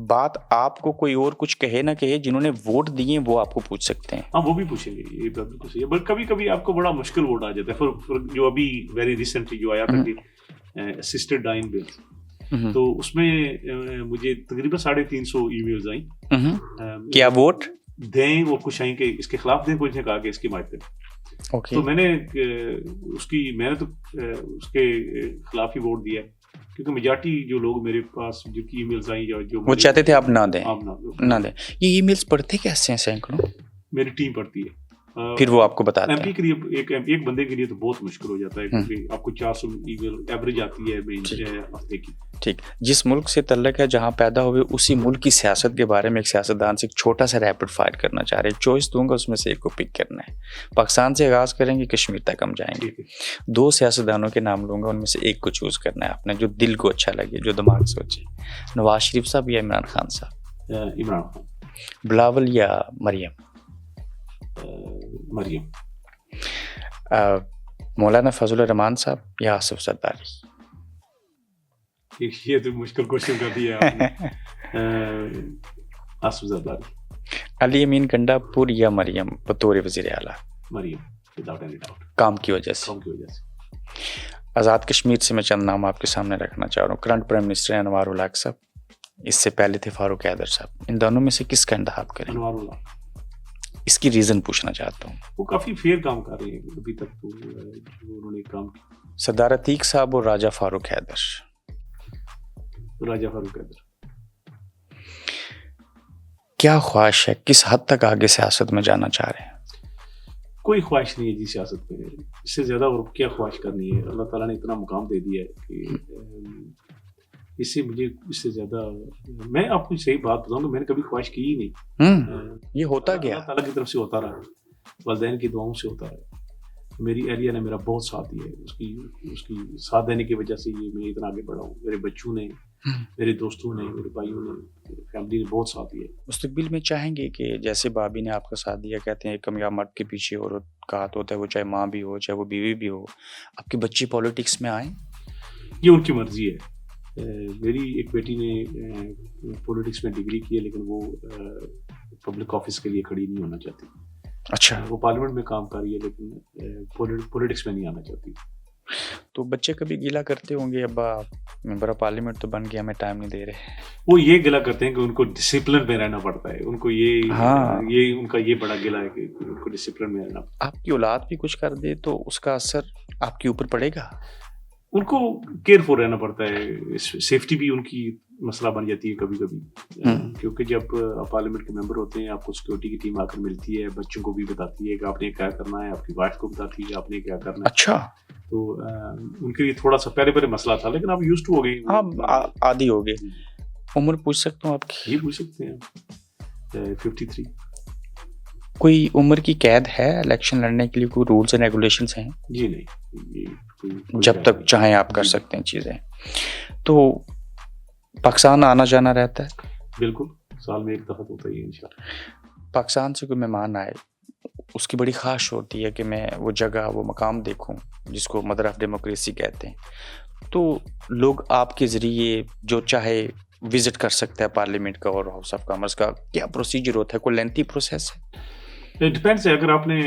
بات آپ کو کوئی اور کچھ کہے نہ کہے، جنہوں نے ووٹ دیے وہ آپ کو پوچھ سکتے ہیں. ہاں، وہ بھی پوچھیں گے، یہ بات بالکل صحیح ہے. بٹ کبھی کبھی آپ کو بڑا مشکل ووٹ آ جاتا ہے. جو ابھی ویری ریسنٹلی جو آیا تھا کہ اسسٹڈ ڈائنگ بل، تو اس میں مجھے تقریباً 350 ای میلز آئیں کیا ووٹ دیں، وہ کچھ آئیں کہ اس کے خلاف دیں، کچھ نے کہا کہ اس کی حمایت کریں. تو میں نے تو اس کے خلاف ہی ووٹ دیا کیونکہ میجارٹی جو لوگ میرے پاس جو ای میلز آئیں جو وہ چاہتے تھے آپ نہ دیں. یہ ای میلز پڑھتے کیسے ہیں سینکڑوں؟ میری ٹیم پڑھتی ہے، پھر وہ آپ کو بتاتے ہیں. ایم پی کے لیے ایک بندے کے لیے تو بہت مشکل ہو جاتا ہے کیونکہ آپ کو 400 ای میل ایوریج آتی ہے ہفتے کی. ٹھیک، جس ملک سے تعلق ہے جہاں پیدا ہوئے اسی ملک کی سیاست کے بارے میں ایک سیاستدان سے ایک چھوٹا سا ریپڈ فائر کرنا چاہ رہے ہیں. چوائس دوں گا، اس میں سے ایک کو پک کرنا ہے. پاکستان سے آغاز کریں گے، کشمیر تک ہم جائیں گے. 2 سیاستدانوں کے نام لوں گا، ان میں سے ایک کو چوز کرنا ہے آپ نے، جو دل کو اچھا لگے، جو دماغ سوچے. نواز شریف صاحب یا عمران خان صاحب؟ عمران خان. بلاول یا مریم؟ مریم. مولانا فضل الرحمان صاحب یا آصف زرداری؟ یہ تو مشکل کوشچن کر دیا آپ نے. آصف زرداری. علی امین گنڈا پور یا مریم بطور وزیر اعلیٰ؟ مریم وداؤٹ اینی ڈاؤٹ. کام کی وجہ سے. آزاد کشمیر سے میں چند نام آپ کے سامنے رکھنا چاہ رہا ہوں. کرنٹ پرائم منسٹر انوار الحق صاحب، اس سے پہلے تھے فاروق حیدر صاحب. ان دونوں میں سے کس کا انتخاب کریں؟ انوار الحق. اس کی ریزن پوچھنا چاہتا ہوں. وہ کافی فیئر کام کر رہے ہیں ابھی تک، تو انہوں نے کام کیا. سردار عتیق صاحب اور راجہ فاروق حیدر؟ راجہ فاروق حیدر. کیا خواہش ہے، کس حد تک آگے سیاست میں جانا چاہ رہے ہیں؟ کوئی خواہش نہیں ہے جی سیاست میں، اس سے زیادہ اور کیا خواہش کرنی ہے. اللہ تعالیٰ نے اتنا مقام دے دیا ہے کہ اس سے مجھے اس سے زیادہ، میں آپ کو صحیح بات بتاؤں گا، میں نے کبھی خواہش کی ہی نہیں. یہ ہوتا گیا، اللہ تعالیٰ کی طرف سے ہوتا رہا، والدین کی دعاؤں سے ہوتا رہا. میری اہلیہ نے میرا بہت ساتھ دیا ہے، اس کی ساتھ دینے کی وجہ سے یہ میں اتنا آگے بڑھا ہوں. میرے بچوں نے، میرے دوستوں نے، میرے بھائیوں نے، فیملی نے بہت ساتھ دیا. مستقبل میں چاہیں گے کہ جیسے بابی نے آپ کا ساتھ دیا، کہتے ہیں ایک کامیاب مرد کے پیچھے عورت کا ہاتھ ہوتا ہے، وہ چاہے ماں بھی ہو چاہے وہ بیوی بھی ہو، آپ کے بچے پولیٹکس میں آئیں؟ یہ ان کی مرضی ہے. میری ایک بیٹی نے پولیٹکس میں ڈگری کی ہے، لیکن وہ پبلک آفس کے لیے کھڑی نہیں ہونا چاہتی. اچھا. وہ پارلیمنٹ میں کام کر رہی ہے لیکن پولیٹکس میں نہیں آنا چاہتی. تو بچے کبھی گیلا کرتے ہوں گے، ابا ممبر آف پارلیمنٹ تو بن گیا، ہمیں ٹائم نہیں دے رہے؟ وہ یہ گلا کرتے ہیں کہ ان کو ڈسپلن میں رہنا پڑتا ہے. ان کو یہ ان کا یہ بڑا گلا ہے کہ ان کو ڈسپلن میں رہنا. آپ کی اولاد بھی کچھ کر دے تو اس کا اثر آپ کے اوپر پڑے گا؟ ان کو کیئرفل رہنا پڑتا ہے. سیفٹی بھی ان کی مسئلہ بن جاتی ہے کبھی کبھی، کیونکہ جب آپ پارلیمنٹ کے ممبر ہوتے ہیں، آپ کو سیکورٹی کی ٹیم آ کر ملتی ہے، بچوں کو بھی بتاتی ہے کہ آپ نے کیا کرنا ہے، آپ کی وائف کو بتاتی ہے آپ نے کیا کرنا ہے. اچھا. تو ان کے لیے تھوڑا سا پہلے مسئلہ تھا، لیکن آپ یوز ٹو ہو گئے، آپ عادی ہو گئے. عمر پوچھ سکتا ہوں آپ کی؟ یہ پوچھ سکتے ہیں. 53. کوئی عمر کی قید ہے الیکشن لڑنے کے لیے؟ کوئی رولز اینڈ ریگولیشنز ہیں؟ جی نہیں، جب تک چاہیں آپ کر سکتے ہیں چیزیں. تو پاکستان آنا جانا رہتا ہے؟ بالکل، سال میں ایک دفعہ ہوتا ہی ہے انشاءاللہ. پاکستان سے کوئی مہمان آئے، اس کی بڑی خواہش ہوتی ہے کہ میں وہ جگہ، وہ مقام دیکھوں جس کو مدر آف ڈیموکریسی کہتے ہیں. تو لوگ آپ کے ذریعے جو چاہے وزٹ کر سکتا ہے پارلیمنٹ کا اور ہاؤس آف کامرس کا. کیا پروسیجر ہوتا ہے؟ کوئی لینتھی پروسیس ہے؟ ڈیپینڈس ہے. اگر آپ نے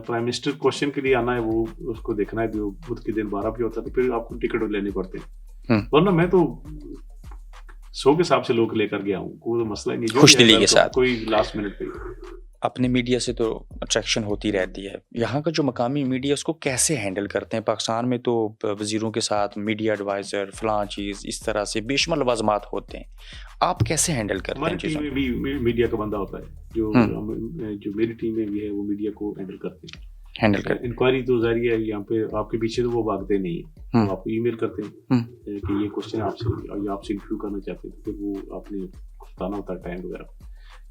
پرائم منسٹر کوشچن کے لیے آنا ہے، وہ اس کو دیکھنا ہے، جو بدھ کے دن 12 بھی ہوتا ہے، تو پھر آپ کو ٹکٹ لینے پڑتے ہیں. ورنہ میں تو 100 کے حساب سے لوگ لے کر گیا ہوں، کوئی مسئلہ نہیں. خوش دلی کے ساتھ کوئی لاسٹ منٹ پہ. اپنے میڈیا سے تو اٹریکشن ہوتی رہتی ہے، یہاں کا جو مقامی میڈیا اس کو کیسے ہینڈل کرتے ہیں؟ پاکستان میں تو وزیروں کے ساتھ میڈیا ایڈوائزر فلاں چیز اس طرح سے بے شمار لوازمات ہوتے ہیں، آپ کیسے ہینڈل کرتے ہیں؟ ہماری ٹیم میں بھی میڈیا کا بندہ ہوتا ہے، جو میری ٹیم میں بھی ہے، وہ میڈیا کو ہینڈل کرتے ہیں. انکوائری تو ظاہر ہے یہاں پہ آپ کے پیچھے تو وہ بھاگتے نہیں ہیں، آپ کو ای میل کرتے ہیں کہ یہ کوشچن آپ سے انٹرویو کرنا چاہتے ہیں، تو پھر وہ آپ نے بتانا ہوتا ہے ٹائم وغیرہ،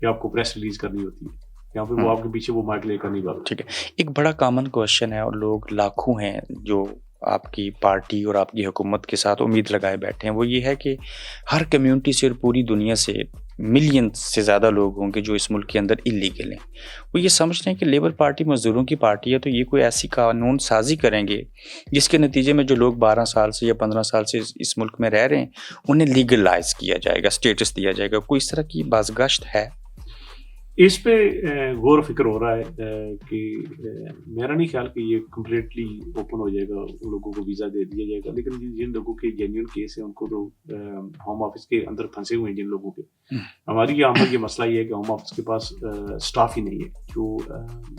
یا آپ کو پریس ریلیز کرنی ہوتی ہے، یہاں پہ وہ آپ کے پیچھے وہ مائک لے کر نہیں بھاگتے. ٹھیک ہے. ایک بڑا کامن کوشچن ہے اور لوگ لاکھوں ہیں جو آپ کی پارٹی اور آپ کی حکومت کے ساتھ امید لگائے بیٹھے ہیں، وہ یہ ہے کہ ہر کمیونٹی سے اور پوری دنیا سے ملین سے زیادہ لوگ ہوں گے جو اس ملک کے اندر اللیگل ہیں. وہ یہ سمجھتے ہیں کہ لیبر پارٹی مزدوروں کی پارٹی ہے، تو یہ کوئی ایسی قانون سازی کریں گے جس کے نتیجے میں جو لوگ 12 سال سے یا 15 سال سے اس ملک میں رہ رہے ہیں انہیں لیگلائز کیا جائے گا، اسٹیٹس دیا جائے گا. کوئی اس طرح کی بازگشت ہے؟ اس پہ غور و فکر ہو رہا ہے کہ میرا نہیں خیال کہ یہ کمپلیٹلی اوپن ہو جائے گا، ان لوگوں کو ویزا دے دیا جائے گا، لیکن جن لوگوں کے جینیون کیس ہیں ان کو تو ہوم آفس کے اندر پھنسے ہوئے ہیں جن لوگوں کے. ہماری یہاں پر یہ مسئلہ یہ ہے کہ ہوم آفس کے پاس اسٹاف ہی نہیں ہے جو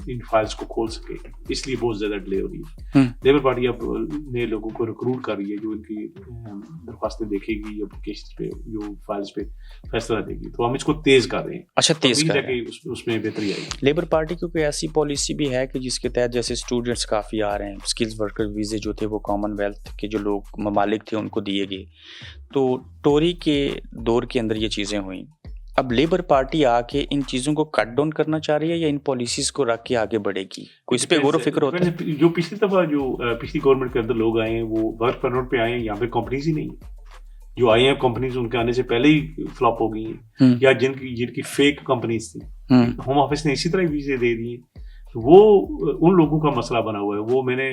ان فائلز کو کھول سکے، اس لیے بہت زیادہ ڈیلے ہو رہی ہے. لیبر پارٹی اب نئے لوگوں کو ریکروٹ کر رہی ہے جو ان کی درخواستیں دیکھے گی، اپلیکیشن پہ جو فائلز پہ فیصلہ دے گی، تو ہم اس کو تیز کر رہے ہیں. اچھا، تیز کر رہے ہیں. اس میں بہتری آئی. لیبر پارٹی کی کوئی ایسی پالیسی بھی ہے کہ جس کے تحت جیسے اسٹوڈنٹس کافی آ رہے ہیں، اسکلز ورکر ویزے جو تھے وہ کامن ویلتھ کے جو لوگ ممالک تھے ان کو دیے گئے، تو ٹوری کے دور کے اندر یہ چیزیں ہوئیں. اب لیبر پارٹی آ کے ان چیزوں کو کٹ ڈاؤن کرنا چاہ رہی ہے یا ان پالیسیز کو رکھ کے آگے بڑھے گی؟ کوئی اس پہ غور و فکر ہوتا ہے؟ جو پچھلی دفعہ جو پچھلی گورنمنٹ کے اندر لوگ آئے ہیں وہ ورک پرمٹ پہ آئے ہیں، یہاں پہ کمپنیز ہی نہیں ہیں. جو آئی ہیں کمپنیز ان کے آنے سے پہلے ہی فلاپ ہو گئی ہیں، یا جن کی فیک کمپنیز تھیں ہوم آفس نے اسی طرح ویزے دے دیے. وہ ان لوگوں کا مسئلہ بنا ہوا ہے. وہ میں نے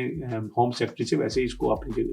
ہوم سیکرٹری سے ویسے ہی اس کو اپنی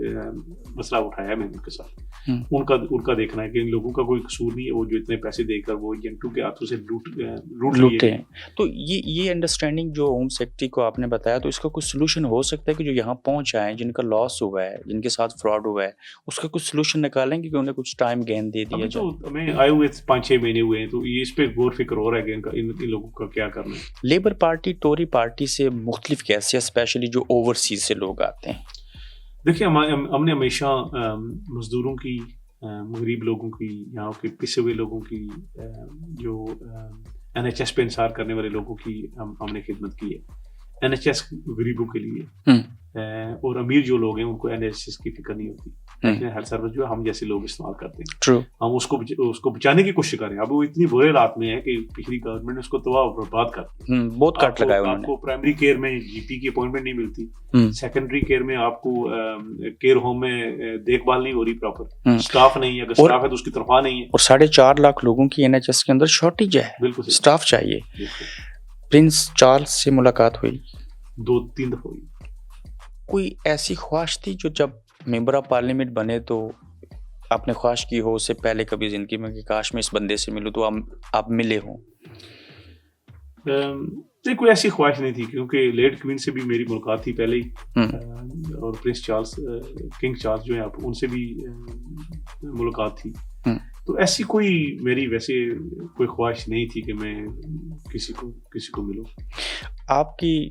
مسئلہ اٹھایا ہے میں ان کے ساتھ. ان کا دیکھنا ہے کہ ان لوگوں کا کوئی قصور نہیں ہے، وہ جو اتنے پیسے دے کر وہ ایجنٹوں کے ہاتھوں سے لوٹتے ہیں. تو یہ انڈرسٹینڈنگ جو ہوم سیکرٹری کو آپ نے بتایا، تو اس کا کوئی سولوشن ہو سکتا ہے کہ جو یہاں پہنچ آئے ہیں، جن کا لاس ہوا ہے، جن کے ساتھ فراڈ ہوا ہے، اس کا کچھ سولوشن نکالیں گے کہ انہیں کچھ ٹائم گین دے دیا جائے؟ تو ہمیں آئے ہوئے 5-6 مہینے ہوئے ہیں، تو یہ اس پہ غور فکر ہو رہا ہے کہ ان لوگوں کا کیا کرنا ہے. لیبر پارٹی ٹوری پارٹی سے مختلف کیسے، اسپیشلی جو اوورسیز سے لوگ آتے ہیں؟ دیکھیں، ہم نے ہمیشہ مزدوروں کی، غریب لوگوں کی، یہاں کے پسے ہوئے لوگوں کی، جو NHS پہ انحصار کرنے والے لوگوں کی ہم نے خدمت کی ہے. NHS غریبوں کے لیے، اور امیر جو لوگ ہیں ان کو NHS کی فکر نہیں ہوتی، لیکن ہیلتھ سروس جو ہے ہم جیسے لوگ استعمال کرتے ہیں. ہم اس کو بچانے کی کوشش کریں. اب وہ اتنی برے حالات میں ہے کہ پچھلی گورنمنٹ نے اس کو تباہ و برباد کر دیا. بہت کٹ لگایا انہوں نے. آپ کو پرائمری کیئر میں GP کی اپوائنٹمنٹ نہیں ملتی، سیکنڈری کیئر میں آپ کو کیئر ہوم میں دیکھ بھال نہیں ہو رہی پراپر، اسٹاف نہیں ہے، اگر اسٹاف ہے تو اس کی تنخواہ نہیں ہے. اور 4.5 لاکھ لوگوں کی NHS کے اندر شارٹیج ہے، بالکل اسٹاف چاہیے. پرنس چارلز سے ملاقات ہوئی 2-3 دفعہ ہوئی. کوئی ایسی خواہش تھی جو جب ممبر آف پارلیمنٹ بنے تو آپ نے خواہش کی ہو اس سے پہلے کبھی زندگی میں کہ کاش میں اس بندے سے ملوں، تو آپ ملے ہوں؟ کوئی ایسی خواہش نہیں تھی، کیونکہ لیڈ کوئین سے بھی میری ملاقات تھی پہلے ہی، اور پرنس چارلز، کنگ چارلز جو ہیں آپ، ان سے بھی ملاقات تھی. تو ایسی کوئی میری ویسے کوئی خواہش نہیں تھی کہ میں کسی کو ملوں. آپ کی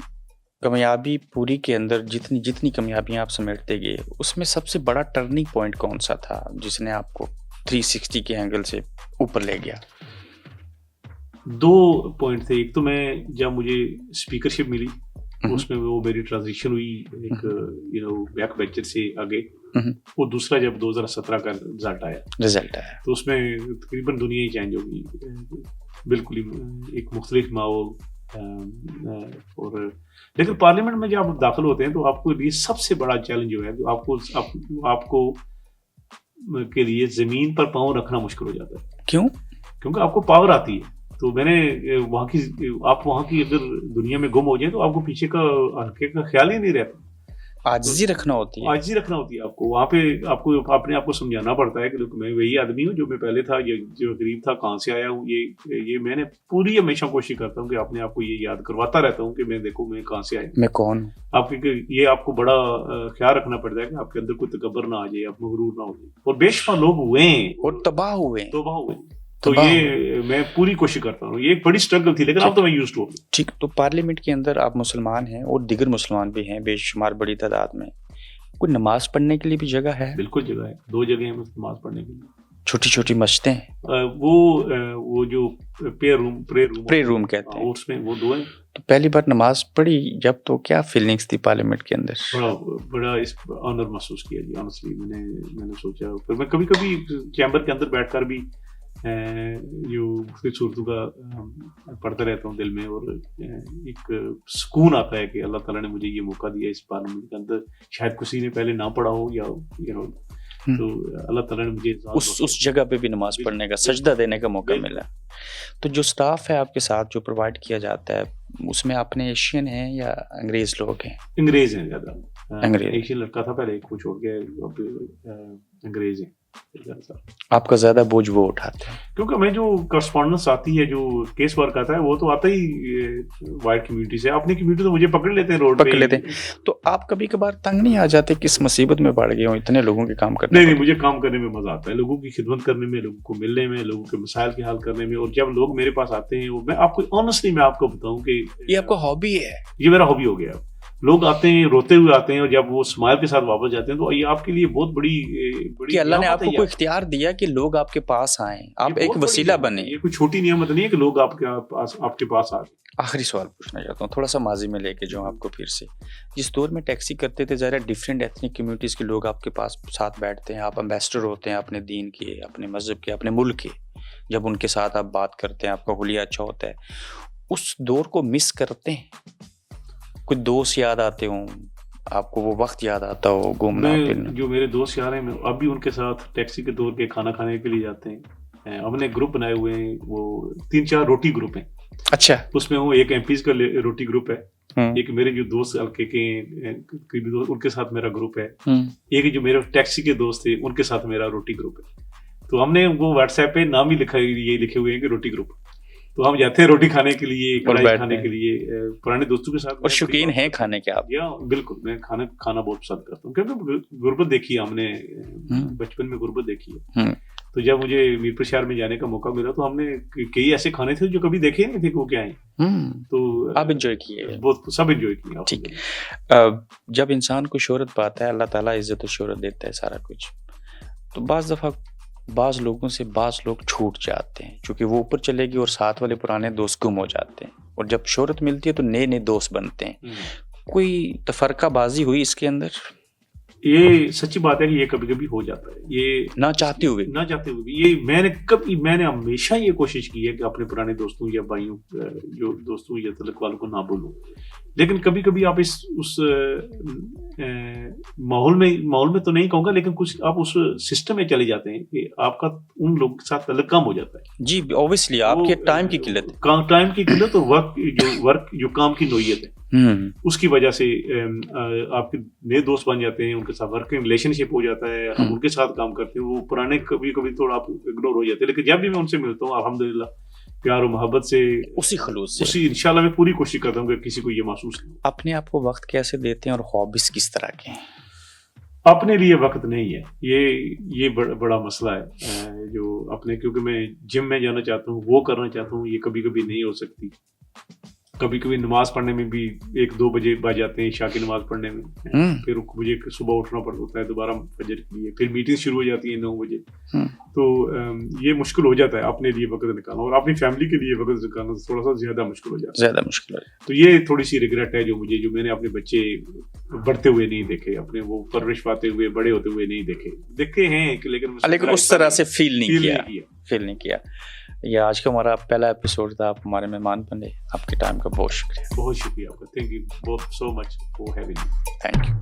کامیابی پوری کے اندر جتنی کامیابیاں آپ سمیٹتے گئے، اس میں سب سے بڑا ٹرننگ پوائنٹ کون سا تھا جس نے آپ کو 360 کے اینگل سے اوپر لے گیا؟ 2 پوائنٹ تھے. ایک تو میں جب مجھے اسپیکرشپ ملی، اس میں وہ میری ٹرانزیشن ہوئی ایک بیک بینچر سے آگے. اور دوسرا جب 2017 کا رزلٹ آیا تو اس میں تقریباً دنیا ہی چینج ہو گئی، بالکل ہی ایک مختلف ماحول. اور لیکن پارلیمنٹ میں جب آپ داخل ہوتے ہیں تو آپ کو لیے سب سے بڑا چیلنج جو ہے آپ کو کے لیے زمین پر پاؤں رکھنا مشکل ہو جاتا ہے. کیوں؟ کیونکہ آپ کو پاور آتی ہے. تو میں نے آپ وہاں کی اگر دنیا میں گم ہو جائیں تو آپ کو پیچھے کا ہلکے کا خیال ہی نہیں رہتا. عاجزی رکھنا ہوتی ہے آپ کو. وہاں پہ آپ کو اپنے آپ کو سمجھانا پڑتا ہے کہ میں وہی آدمی ہوں جو میں پہلے تھا، جو غریب تھا، کہاں سے آیا ہوں. یہ میں نے پوری ہمیشہ کوشش کرتا ہوں کہ اپنے آپ کو یہ یاد کرواتا رہتا ہوں کہ میں دیکھو میں کہاں سے آیا ہوں، میں کون. یہ آپ کو بڑا خیال رکھنا پڑتا ہے کہ آپ کے اندر کوئی تکبر نہ آ جائے، آپ مغرور نہ ہو جائے. اور بے شمار لوگ ہوئے ہیں اور تباہ ہوئے. تو یہ میں پوری کوشش کرتا ہوں. یہ ایک بڑی اسٹرگل تھی، لیکن اب تو میں یوزڈ ہو گیا. ٹھیک. تو پارلیمنٹ کے اندر آپ مسلمان ہیں اور دیگر مسلمان بھی ہیں بے شمار بڑی تعداد میں. کوئی نماز پڑھنے کے لیے بھی جگہ ہے؟ بالکل جگہ ہے. 2 جگہ ہیں نماز پڑھنے کے لیے. چھوٹی چھوٹی مسجدیں ہیں. وہ جو پریئر روم کہتے ہیں، اس میں وہ 2 ہیں. تو پہلی بار نماز پڑھی جب تو کیا فیلنگس تھی پارلیمنٹ کے اندر؟ بڑا اس آنر محسوس کیا جی. آنیسٹلی میں نے سوچا. پھر میں کبھی چیمبر کے اندر بیٹھ کر بھی جو مختلف صورتوں کا پڑھتا رہتا ہوں دل میں، اور ایک سکون آتا ہے کہ اللہ تعالیٰ نے مجھے یہ موقع دیا اس پارلیمنٹ کے اندر. شاید کسی نے پہلے نہ پڑھا ہو یا تو اللہ تعالیٰ نے مجھے اس جگہ پہ بھی نماز پڑھنے کا، سجدہ دینے کا موقع ملا. تو جو سٹاف ہے آپ کے ساتھ جو پرووائڈ کیا جاتا ہے، اس میں اپنے ایشین ہیں یا انگریز لوگ ہیں؟ انگریز ہیں زیادہ. ایشین لڑکا تھا پہلے، کو چھوڑ کے انگریز ہیں. آپ کا زیادہ بوجھ وہ اٹھاتے ہیں؟ کیونکہ ہمیں جو کرسپونڈنس آتی ہے, جو کیس ورک آتا ہے, وہ تو آتا ہی وائٹ کمیونٹی سے. اپنی کمیونٹی تو مجھے پکڑ لیتے ہیں روڈ پہ, پکڑ لیتے ہیں. تو آپ کبھی کبھار تنگ نہیں آ جاتے کس مصیبت میں پڑ گئے ہوں, اتنے لوگوں کے کام کرنے؟ نہیں, مجھے کام کرنے میں مزہ آتا ہے, لوگوں کی خدمت کرنے میں, لوگوں کو ملنے میں, لوگوں کے مسائل کے حل کرنے میں. اور جب لوگ میرے پاس آتے ہیں, میں آپ کو آنیسٹلی میں آپ کو بتاؤں کہ یہ آپ کا ہابی ہے؟ یہ میرا ہابی ہو گیا. لوگ آتے ہیں روتے ہوئے آتے ہیں, اور جب وہ اسمائل کے ساتھ واپس جاتے ہیں تو یہ آپ کے لیے بہت بڑی کہ اللہ نے آپ کو کوئی اختیار دیا کہ لوگ آپ کے پاس آئیں, آپ ایک وسیلہ بنے. یہ کوئی چھوٹی نعمت نہیں ہے کہ لوگ آپ کے پاس آ. آخری سوال پوچھنا چاہتا ہوں, تھوڑا سا ماضی میں لے کے جاؤں آپ کو پھر سے. جس دور میں ٹیکسی کرتے تھے, ظاہر ڈفرینٹ ایتھنک کمیونٹیز کے لوگ آپ کے پاس ساتھ بیٹھتے ہیں, آپ امبیسڈر ہوتے ہیں اپنے دین کے, اپنے مذہب کے, اپنے ملک کے. جب ان کے ساتھ آپ بات کرتے ہیں, آپ کا حلیہ اچھا ہوتا ہے. اس دور کو مس کرتے ہیں؟ کوئی دوست یاد آتے ہوں آپ کو, وہ وقت یاد آتا ہو گھومنا پھرنا؟ جو میرے دوست یار ہیں, اب بھی ان کے ساتھ ٹیکسی کے دور کے کھانا کھانے کے لیے جاتے ہیں. ہم نے گروپ بنائے ہوئے ہیں, وہ 3-4 روٹی گروپ ہیں. اچھا. اس میں وہ ایک MPs کا روٹی گروپ ہے, ایک میرے جو دوست ہلکے کے قریبی دوست, ان کے ساتھ میرا گروپ ہے, ایک جو میرے ٹیکسی کے دوست تھے ان کے ساتھ میرا روٹی گروپ ہے. تو ہم نے وہ واٹس ایپ پہ نام ہی یہ لکھے ہوئے ہیں کہ روٹی گروپ. تو ہم جاتے ہیں روٹی کھانے کے لیے, کڑھائی کھانے کے لیے, پرانے دوستوں کے ساتھ. اور شوقین ہیں کھانے کے آپ؟ بالکل, میں کھانا بہت پسند کرتا ہوں, کیونکہ غربت دیکھی ہے ہم نے, بچپن میں غربت دیکھی ہے. تو جب مجھے میرپور شہر میں جانے کا موقع ملا تو ہم نے کئی ایسے کھانے تھے جو کبھی دیکھے نہیں تھے کہ وہ کیا ہیں. تو آپ انجوائے کیے؟ بہت, سب انجوائے کیے. ٹھیک. جب انسان کو شہرت پاتا ہے, اللہ تعالیٰ عزت و شہرت دیتا ہے سارا کچھ, تو بعض دفعہ بعض لوگوں سے بعض لوگ چھوٹ جاتے ہیں, چونکہ وہ اوپر چلے گی اور ساتھ والے پرانے دوست گم ہو جاتے ہیں, اور جب شہرت ملتی ہے تو نئے نئے دوست بنتے ہیں. کوئی تفرقہ بازی ہوئی اس کے اندر؟ یہ سچی بات ہے کہ یہ کبھی کبھی ہو جاتا ہے, یہ نہ چاہتے ہوئے بھی. یہ میں نے ہمیشہ یہ کوشش کی ہے کہ اپنے پرانے دوستوں یا بھائیوں, جو دوستوں یا تعلق والوں کو نہ بولوں. لیکن کبھی کبھی آپ اس ماحول میں تو نہیں کہوں گا, لیکن کچھ آپ اس سسٹم میں چلے جاتے ہیں کہ آپ کا ان لوگوں کے ساتھ تعلق کم ہو جاتا ہے. جی اوبیسلی, آپ کے ٹائم کی قلت ہے, ٹائم کی قلت, اور ورک جو کام کی نوعیت ہے, اس کی وجہ سے آپ کے نئے دوست بن جاتے ہیں, ان کے ساتھ ورکنگ ریلیشن شپ ہو جاتا ہے, ہم ان کے ساتھ کام کرتے ہیں. وہ پرانے کبھی کبھی تھوڑا آپ اگنور ہو جاتے ہیں, لیکن جب بھی میں ان سے ملتا ہوں الحمدللہ پیار و محبت سے, اسی خلوص سے, انشاءاللہ میں پوری کوشش کرتا ہوں کہ کسی کو یہ محسوس نہیں. اپنے آپ کو وقت کیسے دیتے ہیں اور ہابیز کس طرح کے ہیں؟ اپنے لیے وقت نہیں ہے, یہ بڑا مسئلہ ہے جو اپنے, کیونکہ میں جم میں جانا چاہتا ہوں, وہ کرنا چاہتا ہوں, یہ کبھی کبھی نہیں ہو سکتی. کبھی کبھی نماز پڑھنے میں بھی 1-2 بجے بج جاتے ہیں, عشاء کی نماز پڑھنے میں. پھر مجھے صبح اٹھنا پڑتا ہے دوبارہ فجر کے لیے, پھر میٹنگ شروع ہو جاتی ہے 9 بجے. تو یہ مشکل ہو جاتا ہے اپنے لیے وقت نکالنا, اور اپنی فیملی کے لیے وقت نکالنا تھوڑا سا زیادہ مشکل ہو جاتا ہے. تو یہ تھوڑی سی ریگریٹ ہے جو میں نے اپنے بچے بڑھتے ہوئے نہیں دیکھے, اپنے وہ پرورش پاتے ہوئے بڑے ہوتے ہوئے نہیں دیکھے ہیں, لیکن اس طرح سے فیل نہیں کیا. یہ آج کا ہمارا پہلا ایپیسوڈ تھا, آپ ہمارے مہمان بنے, آپ کے ٹائم کا بہت شکریہ. بہت شکریہ آپ کا, thank you so much for having me. Thank you.